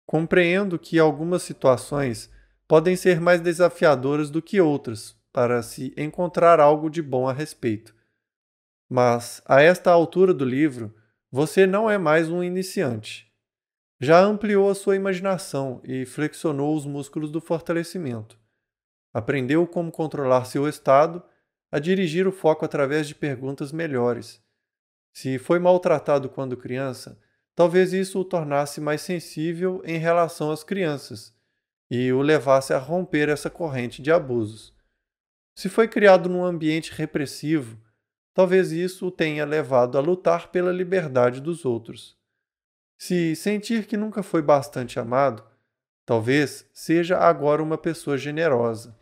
Compreendo que algumas situações podem ser mais desafiadoras do que outras para se encontrar algo de bom a respeito. Mas, a esta altura do livro, você não é mais um iniciante. Já ampliou a sua imaginação e flexionou os músculos do fortalecimento. Aprendeu como controlar seu estado, a dirigir o foco através de perguntas melhores. Se foi maltratado quando criança, talvez isso o tornasse mais sensível em relação às crianças e o levasse a romper essa corrente de abusos. Se foi criado num ambiente repressivo, talvez isso o tenha levado a lutar pela liberdade dos outros. Se sentir que nunca foi bastante amado, talvez seja agora uma pessoa generosa.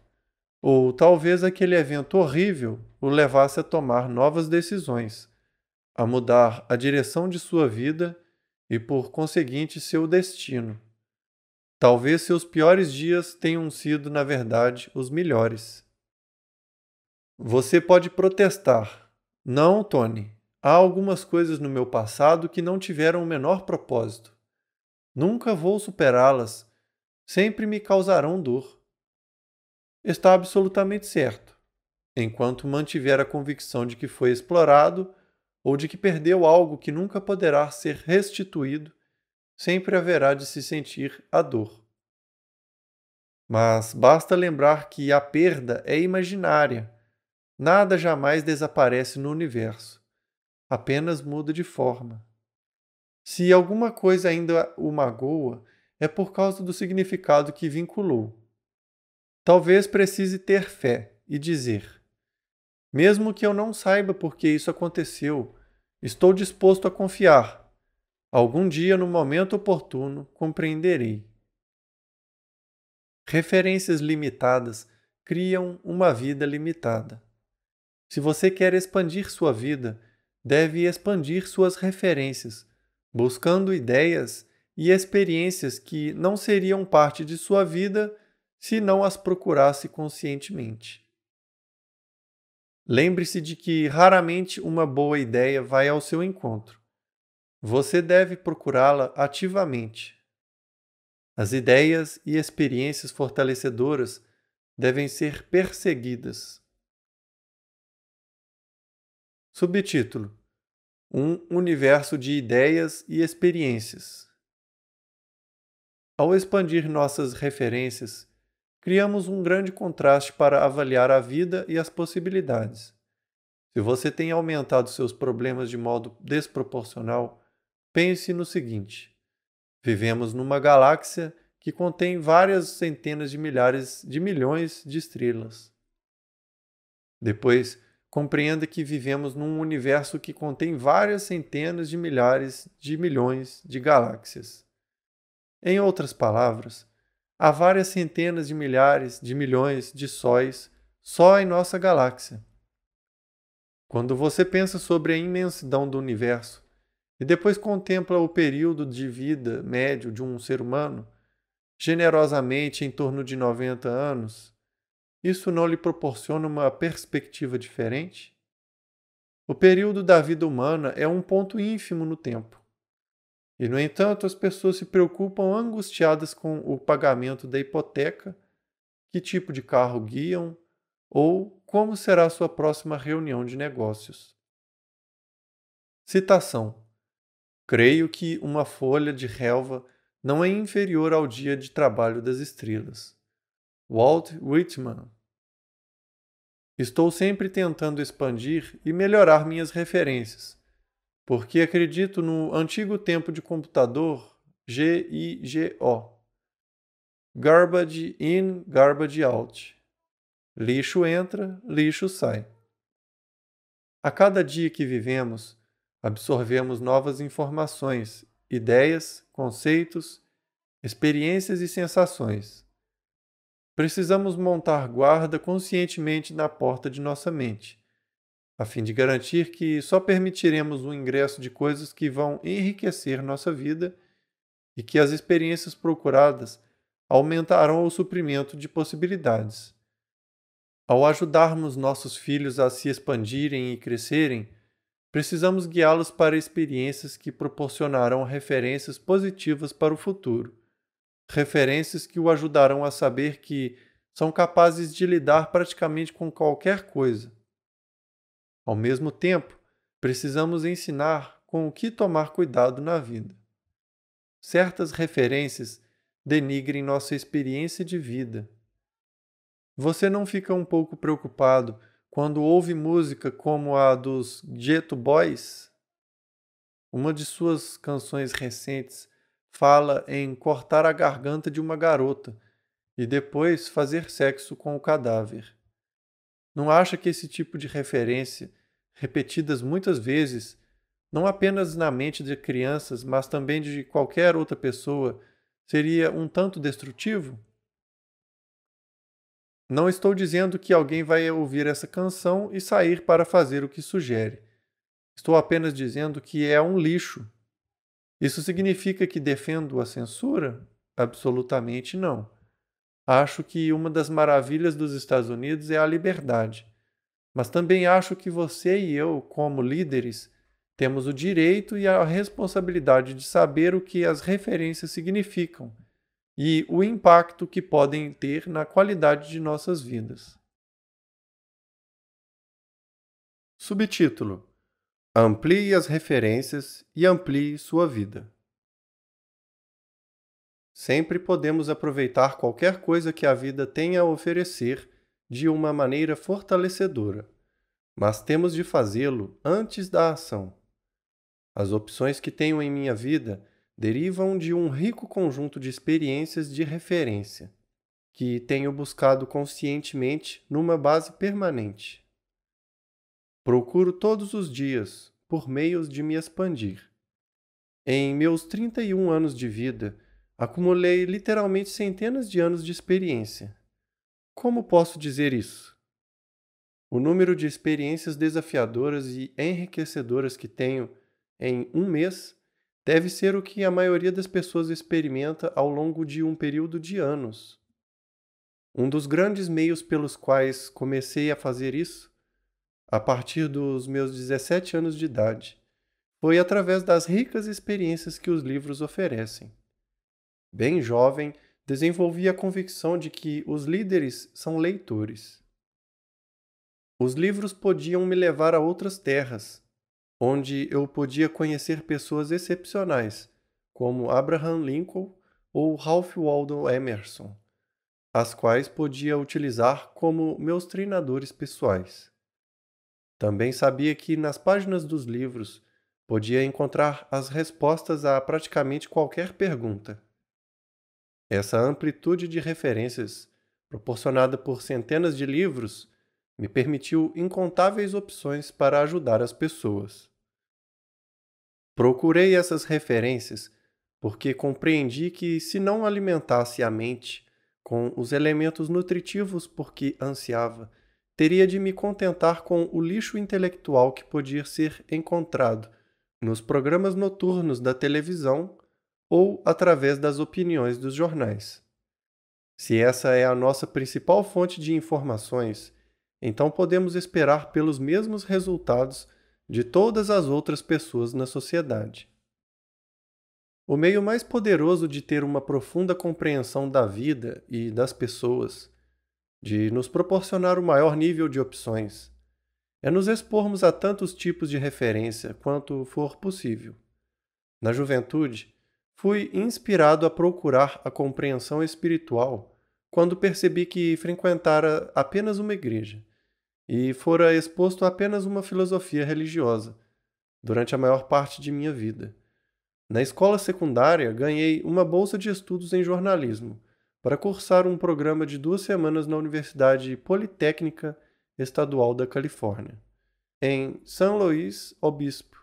Ou talvez aquele evento horrível o levasse a tomar novas decisões, a mudar a direção de sua vida e, por conseguinte, seu destino. Talvez seus piores dias tenham sido, na verdade, os melhores. Você pode protestar. Não, Tony. Há algumas coisas no meu passado que não tiveram o menor propósito. Nunca vou superá-las. Sempre me causarão dor. Está absolutamente certo. Enquanto mantiver a convicção de que foi explorado ou de que perdeu algo que nunca poderá ser restituído, sempre haverá de se sentir a dor. Mas basta lembrar que a perda é imaginária. Nada jamais desaparece no universo. Apenas muda de forma. Se alguma coisa ainda o magoa, é por causa do significado que vinculou. Talvez precise ter fé e dizer: mesmo que eu não saiba por que isso aconteceu, estou disposto a confiar. Algum dia, no momento oportuno, compreenderei. Referências limitadas criam uma vida limitada. Se você quer expandir sua vida, deve expandir suas referências, buscando ideias e experiências que não seriam parte de sua vida se não as procurasse conscientemente. Lembre-se de que raramente uma boa ideia vai ao seu encontro. Você deve procurá-la ativamente. As ideias e experiências fortalecedoras devem ser perseguidas. Subtítulo: Um universo de ideias e experiências. Ao expandir nossas referências, criamos um grande contraste para avaliar a vida e as possibilidades. Se você tem aumentado seus problemas de modo desproporcional, pense no seguinte: vivemos numa galáxia que contém várias centenas de milhares de milhões de estrelas. Depois, compreenda que vivemos num universo que contém várias centenas de milhares de milhões de galáxias. Em outras palavras, Há várias centenas de milhares de milhões de sóis só em nossa galáxia. Quando você pensa sobre a imensidão do universo e depois contempla o período de vida médio de um ser humano, generosamente em torno de 90 anos, isso não lhe proporciona uma perspectiva diferente? O período da vida humana é um ponto ínfimo no tempo. E, no entanto, as pessoas se preocupam angustiadas com o pagamento da hipoteca, que tipo de carro guiam ou como será sua próxima reunião de negócios. Citação: Creio que uma folha de relva não é inferior ao dia de trabalho das estrelas. Walt Whitman. Estou sempre tentando expandir e melhorar minhas referências, porque acredito no antigo tempo de computador GIGO. Garbage in, garbage out. Lixo entra, lixo sai. A cada dia que vivemos, absorvemos novas informações, ideias, conceitos, experiências e sensações. Precisamos montar guarda conscientemente na porta de nossa mente, a fim de garantir que só permitiremos o ingresso de coisas que vão enriquecer nossa vida e que as experiências procuradas aumentarão o suprimento de possibilidades. Ao ajudarmos nossos filhos a se expandirem e crescerem, precisamos guiá-los para experiências que proporcionarão referências positivas para o futuro, referências que o ajudarão a saber que são capazes de lidar praticamente com qualquer coisa. Ao mesmo tempo, precisamos ensinar com o que tomar cuidado na vida. Certas referências denigrem nossa experiência de vida. Você não fica um pouco preocupado quando ouve música como a dos Geto Boys? Uma de suas canções recentes fala em cortar a garganta de uma garota e depois fazer sexo com o cadáver. Não acha que esse tipo de referência, repetidas muitas vezes, não apenas na mente de crianças, mas também de qualquer outra pessoa, seria um tanto destrutivo? Não estou dizendo que alguém vai ouvir essa canção e sair para fazer o que sugere. Estou apenas dizendo que é um lixo. Isso significa que defendo a censura? Absolutamente não. Acho que uma das maravilhas dos Estados Unidos é a liberdade. Mas também acho que você e eu, como líderes, temos o direito e a responsabilidade de saber o que as referências significam e o impacto que podem ter na qualidade de nossas vidas. Subtítulo: Amplie as referências e amplie sua vida. Sempre podemos aproveitar qualquer coisa que a vida tenha a oferecer de uma maneira fortalecedora, mas temos de fazê-lo antes da ação. As opções que tenho em minha vida derivam de um rico conjunto de experiências de referência, que tenho buscado conscientemente numa base permanente. Procuro todos os dias, por meios de me expandir. Em meus 31 anos de vida, acumulei literalmente centenas de anos de experiência. Como posso dizer isso? O número de experiências desafiadoras e enriquecedoras que tenho em um mês deve ser o que a maioria das pessoas experimenta ao longo de um período de anos. Um dos grandes meios pelos quais comecei a fazer isso, a partir dos meus 17 anos de idade, foi através das ricas experiências que os livros oferecem. Bem jovem, desenvolvi a convicção de que os líderes são leitores. Os livros podiam me levar a outras terras, onde eu podia conhecer pessoas excepcionais, como Abraham Lincoln ou Ralph Waldo Emerson, as quais podia utilizar como meus treinadores pessoais. Também sabia que nas páginas dos livros podia encontrar as respostas a praticamente qualquer pergunta. Essa amplitude de referências, proporcionada por centenas de livros, me permitiu incontáveis opções para ajudar as pessoas. Procurei essas referências porque compreendi que, se não alimentasse a mente com os elementos nutritivos por que ansiava, teria de me contentar com o lixo intelectual que podia ser encontrado nos programas noturnos da televisão ou através das opiniões dos jornais. Se essa é a nossa principal fonte de informações, então podemos esperar pelos mesmos resultados de todas as outras pessoas na sociedade. O meio mais poderoso de ter uma profunda compreensão da vida e das pessoas, de nos proporcionar o maior nível de opções, é nos expormos a tantos tipos de referência quanto for possível. Na juventude, fui inspirado a procurar a compreensão espiritual quando percebi que frequentara apenas uma igreja e fora exposto a apenas uma filosofia religiosa durante a maior parte de minha vida. Na escola secundária, ganhei uma bolsa de estudos em jornalismo para cursar um programa de 2 semanas na Universidade Politécnica Estadual da Califórnia, em São Luís Obispo.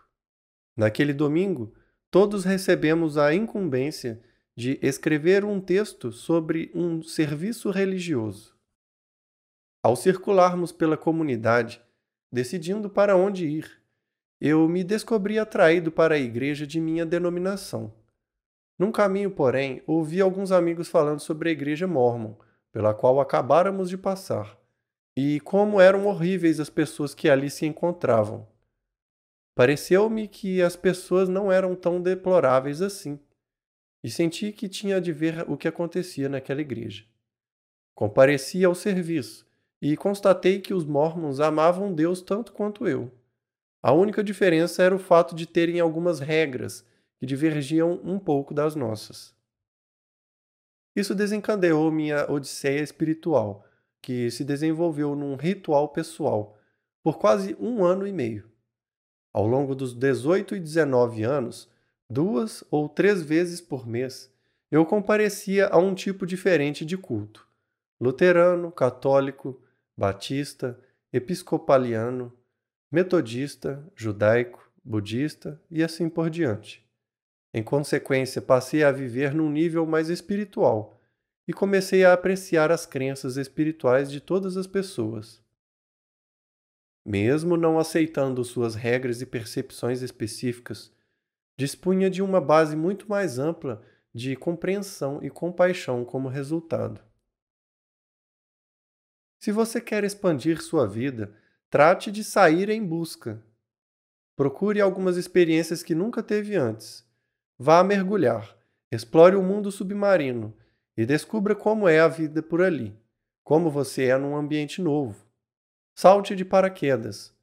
Naquele domingo, todos recebemos a incumbência de escrever um texto sobre um serviço religioso. Ao circularmos pela comunidade, decidindo para onde ir, eu me descobri atraído para a igreja de minha denominação. Num caminho, porém, ouvi alguns amigos falando sobre a igreja mórmon, pela qual acabáramos de passar, e como eram horríveis as pessoas que ali se encontravam. Pareceu-me que as pessoas não eram tão deploráveis assim, e senti que tinha de ver o que acontecia naquela igreja. Compareci ao serviço, e constatei que os mórmons amavam Deus tanto quanto eu. A única diferença era o fato de terem algumas regras que divergiam um pouco das nossas. Isso desencadeou minha odisseia espiritual, que se desenvolveu num ritual pessoal, por quase 1 ano e meio. Ao longo dos 18 e 19 anos, 2 ou 3 vezes por mês, eu comparecia a um tipo diferente de culto: luterano, católico, batista, episcopaliano, metodista, judaico, budista e assim por diante. Em consequência, passei a viver num nível mais espiritual e comecei a apreciar as crenças espirituais de todas as pessoas. Mesmo não aceitando suas regras e percepções específicas, dispunha de uma base muito mais ampla de compreensão e compaixão como resultado. Se você quer expandir sua vida, trate de sair em busca. Procure algumas experiências que nunca teve antes. Vá mergulhar, explore o mundo submarino e descubra como é a vida por ali, como você é num ambiente novo. Salte de paraquedas.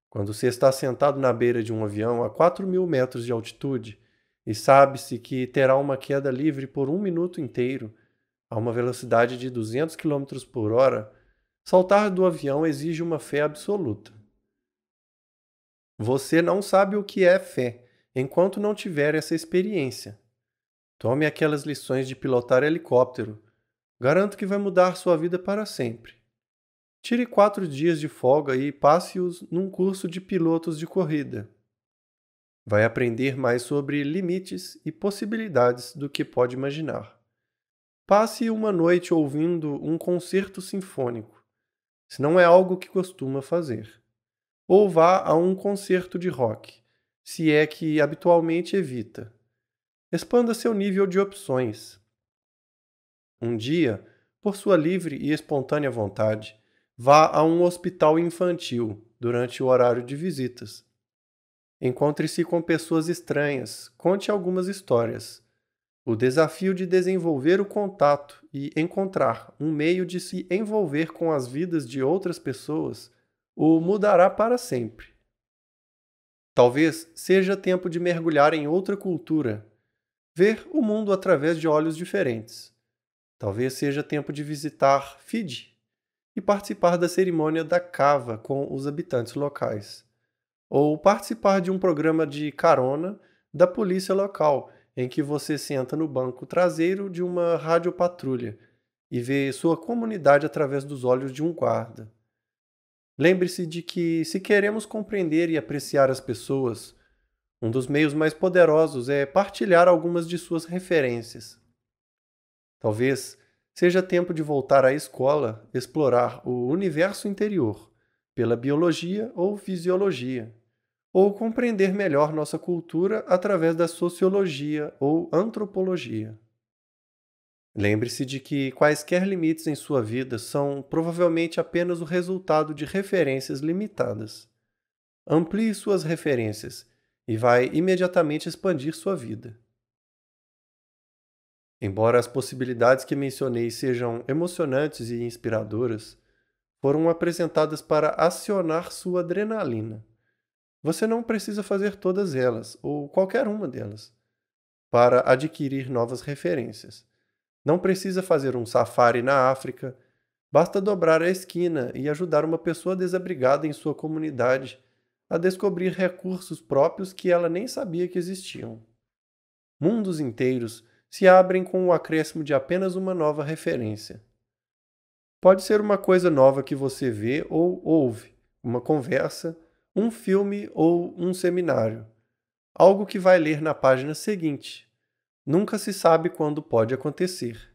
Quando você está sentado na beira de um avião a 4.000 metros de altitude e sabe-se que terá uma queda livre por 1 minuto inteiro, a uma velocidade de 200 km por hora, saltar do avião exige uma fé absoluta. Você não sabe o que é fé enquanto não tiver essa experiência. Tome aquelas lições de pilotar helicóptero. Garanto que vai mudar sua vida para sempre. Tire 4 dias de folga e passe-os num curso de pilotos de corrida. Vai aprender mais sobre limites e possibilidades do que pode imaginar. Passe uma noite ouvindo um concerto sinfônico, se não é algo que costuma fazer. Ou vá a um concerto de rock, se é que habitualmente evita. Expanda seu nível de opções. Um dia, por sua livre e espontânea vontade, vá a um hospital infantil durante o horário de visitas. Encontre-se com pessoas estranhas, conte algumas histórias. O desafio de desenvolver o contato e encontrar um meio de se envolver com as vidas de outras pessoas o mudará para sempre. Talvez seja tempo de mergulhar em outra cultura, ver o mundo através de olhos diferentes. Talvez seja tempo de visitar Fiji e participar da cerimônia da cava com os habitantes locais, ou participar de um programa de carona da polícia local, em que você senta no banco traseiro de uma radiopatrulha e vê sua comunidade através dos olhos de um guarda. Lembre-se de que, se queremos compreender e apreciar as pessoas, Um dos meios mais poderosos é partilhar algumas de suas referências. Talvez seja tempo de voltar à escola, explorar o universo interior, pela biologia ou fisiologia, ou compreender melhor nossa cultura através da sociologia ou antropologia. Lembre-se de que quaisquer limites em sua vida são provavelmente apenas o resultado de referências limitadas. Amplie suas referências e vai imediatamente expandir sua vida. Embora as possibilidades que mencionei sejam emocionantes e inspiradoras, foram apresentadas para acionar sua adrenalina. Você não precisa fazer todas elas, ou qualquer uma delas, para adquirir novas referências. Não precisa fazer um safari na África, basta dobrar a esquina e ajudar uma pessoa desabrigada em sua comunidade a descobrir recursos próprios que ela nem sabia que existiam. Mundos inteiros se abrem com o acréscimo de apenas uma nova referência. Pode ser uma coisa nova que você vê ou ouve, uma conversa, um filme ou um seminário, algo que vai ler na página seguinte. Nunca se sabe quando pode acontecer.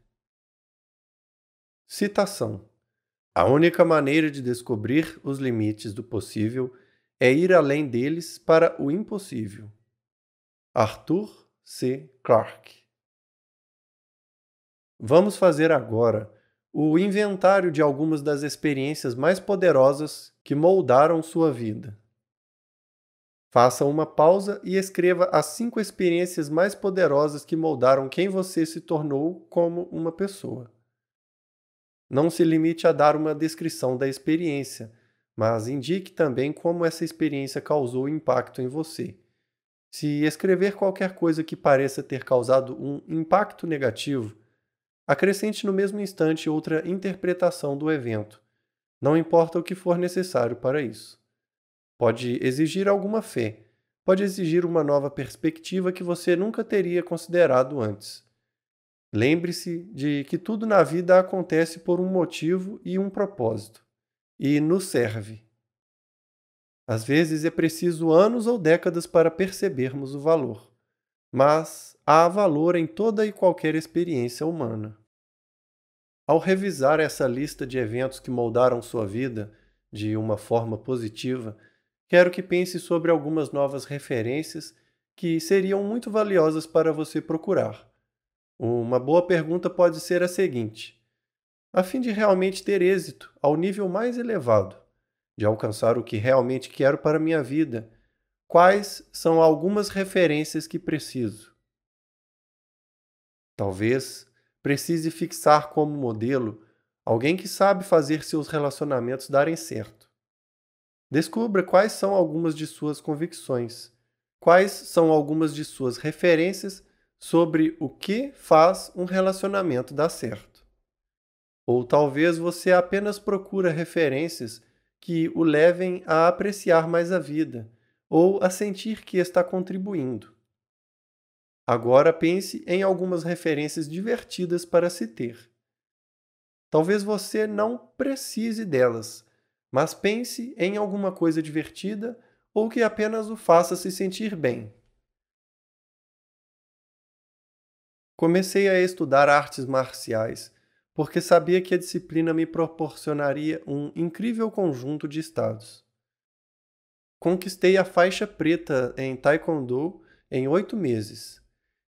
Citação: a única maneira de descobrir os limites do possível é ir além deles para o impossível. Arthur C. Clarke. Vamos fazer agora o inventário de algumas das experiências mais poderosas que moldaram sua vida. Faça uma pausa e escreva as 5 experiências mais poderosas que moldaram quem você se tornou como uma pessoa. Não se limite a dar uma descrição da experiência, mas indique também como essa experiência causou impacto em você. Se escrever qualquer coisa que pareça ter causado um impacto negativo, acrescente no mesmo instante outra interpretação do evento. Não importa o que for necessário para isso. Pode exigir alguma fé, pode exigir uma nova perspectiva que você nunca teria considerado antes. Lembre-se de que tudo na vida acontece por um motivo e um propósito, e nos serve. Às vezes é preciso anos ou décadas para percebermos o valor, mas há valor em toda e qualquer experiência humana. Ao revisar essa lista de eventos que moldaram sua vida de uma forma positiva, quero que pense sobre algumas novas referências que seriam muito valiosas para você procurar. Uma boa pergunta pode ser a seguinte: a fim de realmente ter êxito ao nível mais elevado, de alcançar o que realmente quero para minha vida, quais são algumas referências que preciso? Talvez precise fixar como modelo alguém que sabe fazer seus relacionamentos darem certo. Descubra quais são algumas de suas convicções, quais são algumas de suas referências sobre o que faz um relacionamento dar certo. Ou talvez você apenas procura referências que o levem a apreciar mais a vida, ou a sentir que está contribuindo. Agora pense em algumas referências divertidas para se ter. Talvez você não precise delas, mas pense em alguma coisa divertida ou que apenas o faça se sentir bem. Comecei a estudar artes marciais, porque sabia que a disciplina me proporcionaria um incrível conjunto de estados. Conquistei a faixa preta em Taekwondo em 8 meses,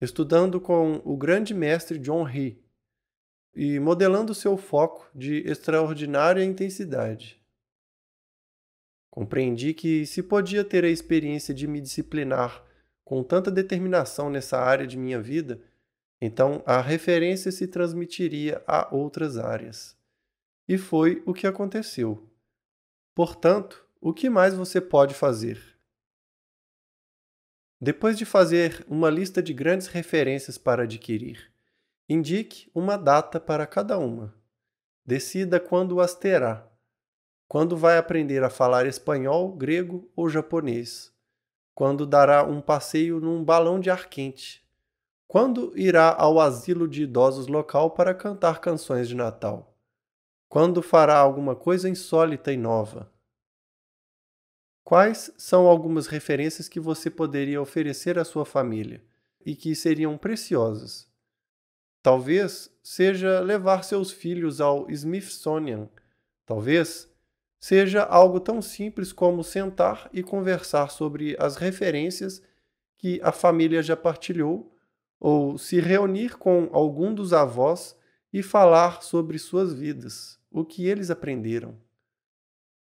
estudando com o grande mestre John He e modelando seu foco de extraordinária intensidade. Compreendi que se podia ter a experiência de me disciplinar com tanta determinação nessa área de minha vida, então a referência se transmitiria a outras áreas. E foi o que aconteceu. Portanto, o que mais você pode fazer? Depois de fazer uma lista de grandes referências para adquirir, indique uma data para cada uma. Decida quando as terá. Quando vai aprender a falar espanhol, grego ou japonês? Quando dará um passeio num balão de ar quente? Quando irá ao asilo de idosos local para cantar canções de Natal? Quando fará alguma coisa insólita e nova? Quais são algumas referências que você poderia oferecer à sua família e que seriam preciosas? Talvez seja levar seus filhos ao Smithsonian. Talvez seja algo tão simples como sentar e conversar sobre as referências que a família já partilhou, ou se reunir com algum dos avós e falar sobre suas vidas, o que eles aprenderam.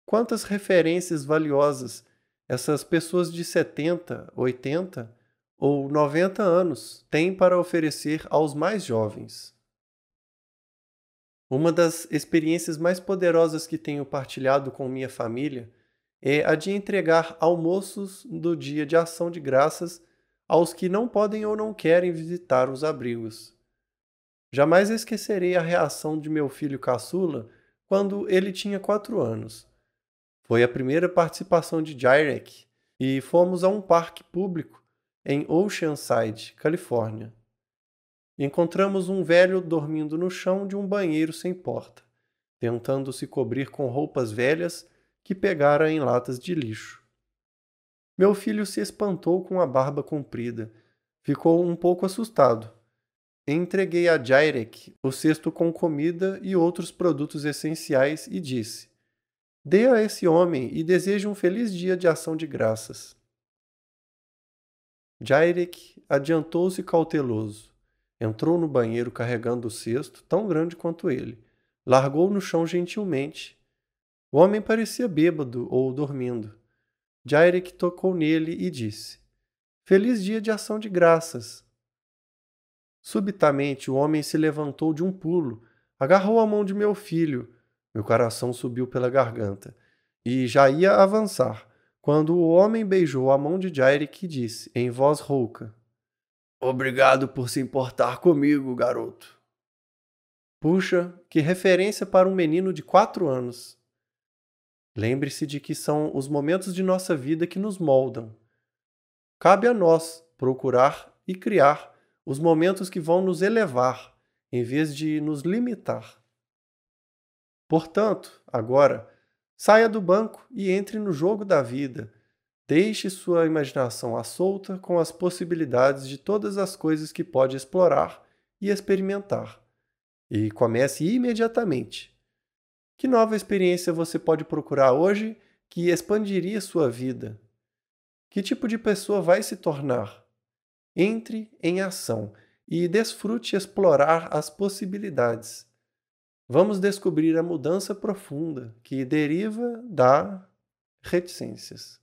Quantas referências valiosas essas pessoas de 70, 80 ou 90 anos têm para oferecer aos mais jovens? Uma das experiências mais poderosas que tenho partilhado com minha família é a de entregar almoços do Dia de Ação de Graças aos que não podem ou não querem visitar os abrigos. Jamais esquecerei a reação de meu filho caçula quando ele tinha 4 anos. Foi a primeira participação de Jairek e fomos a um parque público em Oceanside, Califórnia. Encontramos um velho dormindo no chão de um banheiro sem porta, tentando se cobrir com roupas velhas que pegara em latas de lixo. Meu filho se espantou com a barba comprida. Ficou um pouco assustado. Entreguei a Jairek o cesto com comida e outros produtos essenciais e disse: "Dê a esse homem e deseje um feliz dia de ação de graças." Jairek adiantou-se cauteloso. Entrou no banheiro carregando o cesto, tão grande quanto ele. Largou no chão gentilmente. O homem parecia bêbado ou dormindo. Jairek tocou nele e disse: "Feliz dia de ação de graças." Subitamente o homem se levantou de um pulo, agarrou a mão de meu filho. Meu coração subiu pela garganta. E já ia avançar, quando o homem beijou a mão de Jairek e disse, em voz rouca: "Obrigado por se importar comigo, garoto." Puxa, que referência para um menino de 4 anos. Lembre-se de que são os momentos de nossa vida que nos moldam. Cabe a nós procurar e criar os momentos que vão nos elevar, em vez de nos limitar. Portanto, agora, saia do banco e entre no jogo da vida. Deixe sua imaginação à solta com as possibilidades de todas as coisas que pode explorar e experimentar. E comece imediatamente. Que nova experiência você pode procurar hoje que expandiria sua vida? Que tipo de pessoa vai se tornar? Entre em ação e desfrute explorar as possibilidades. Vamos descobrir a mudança profunda que deriva das reticências.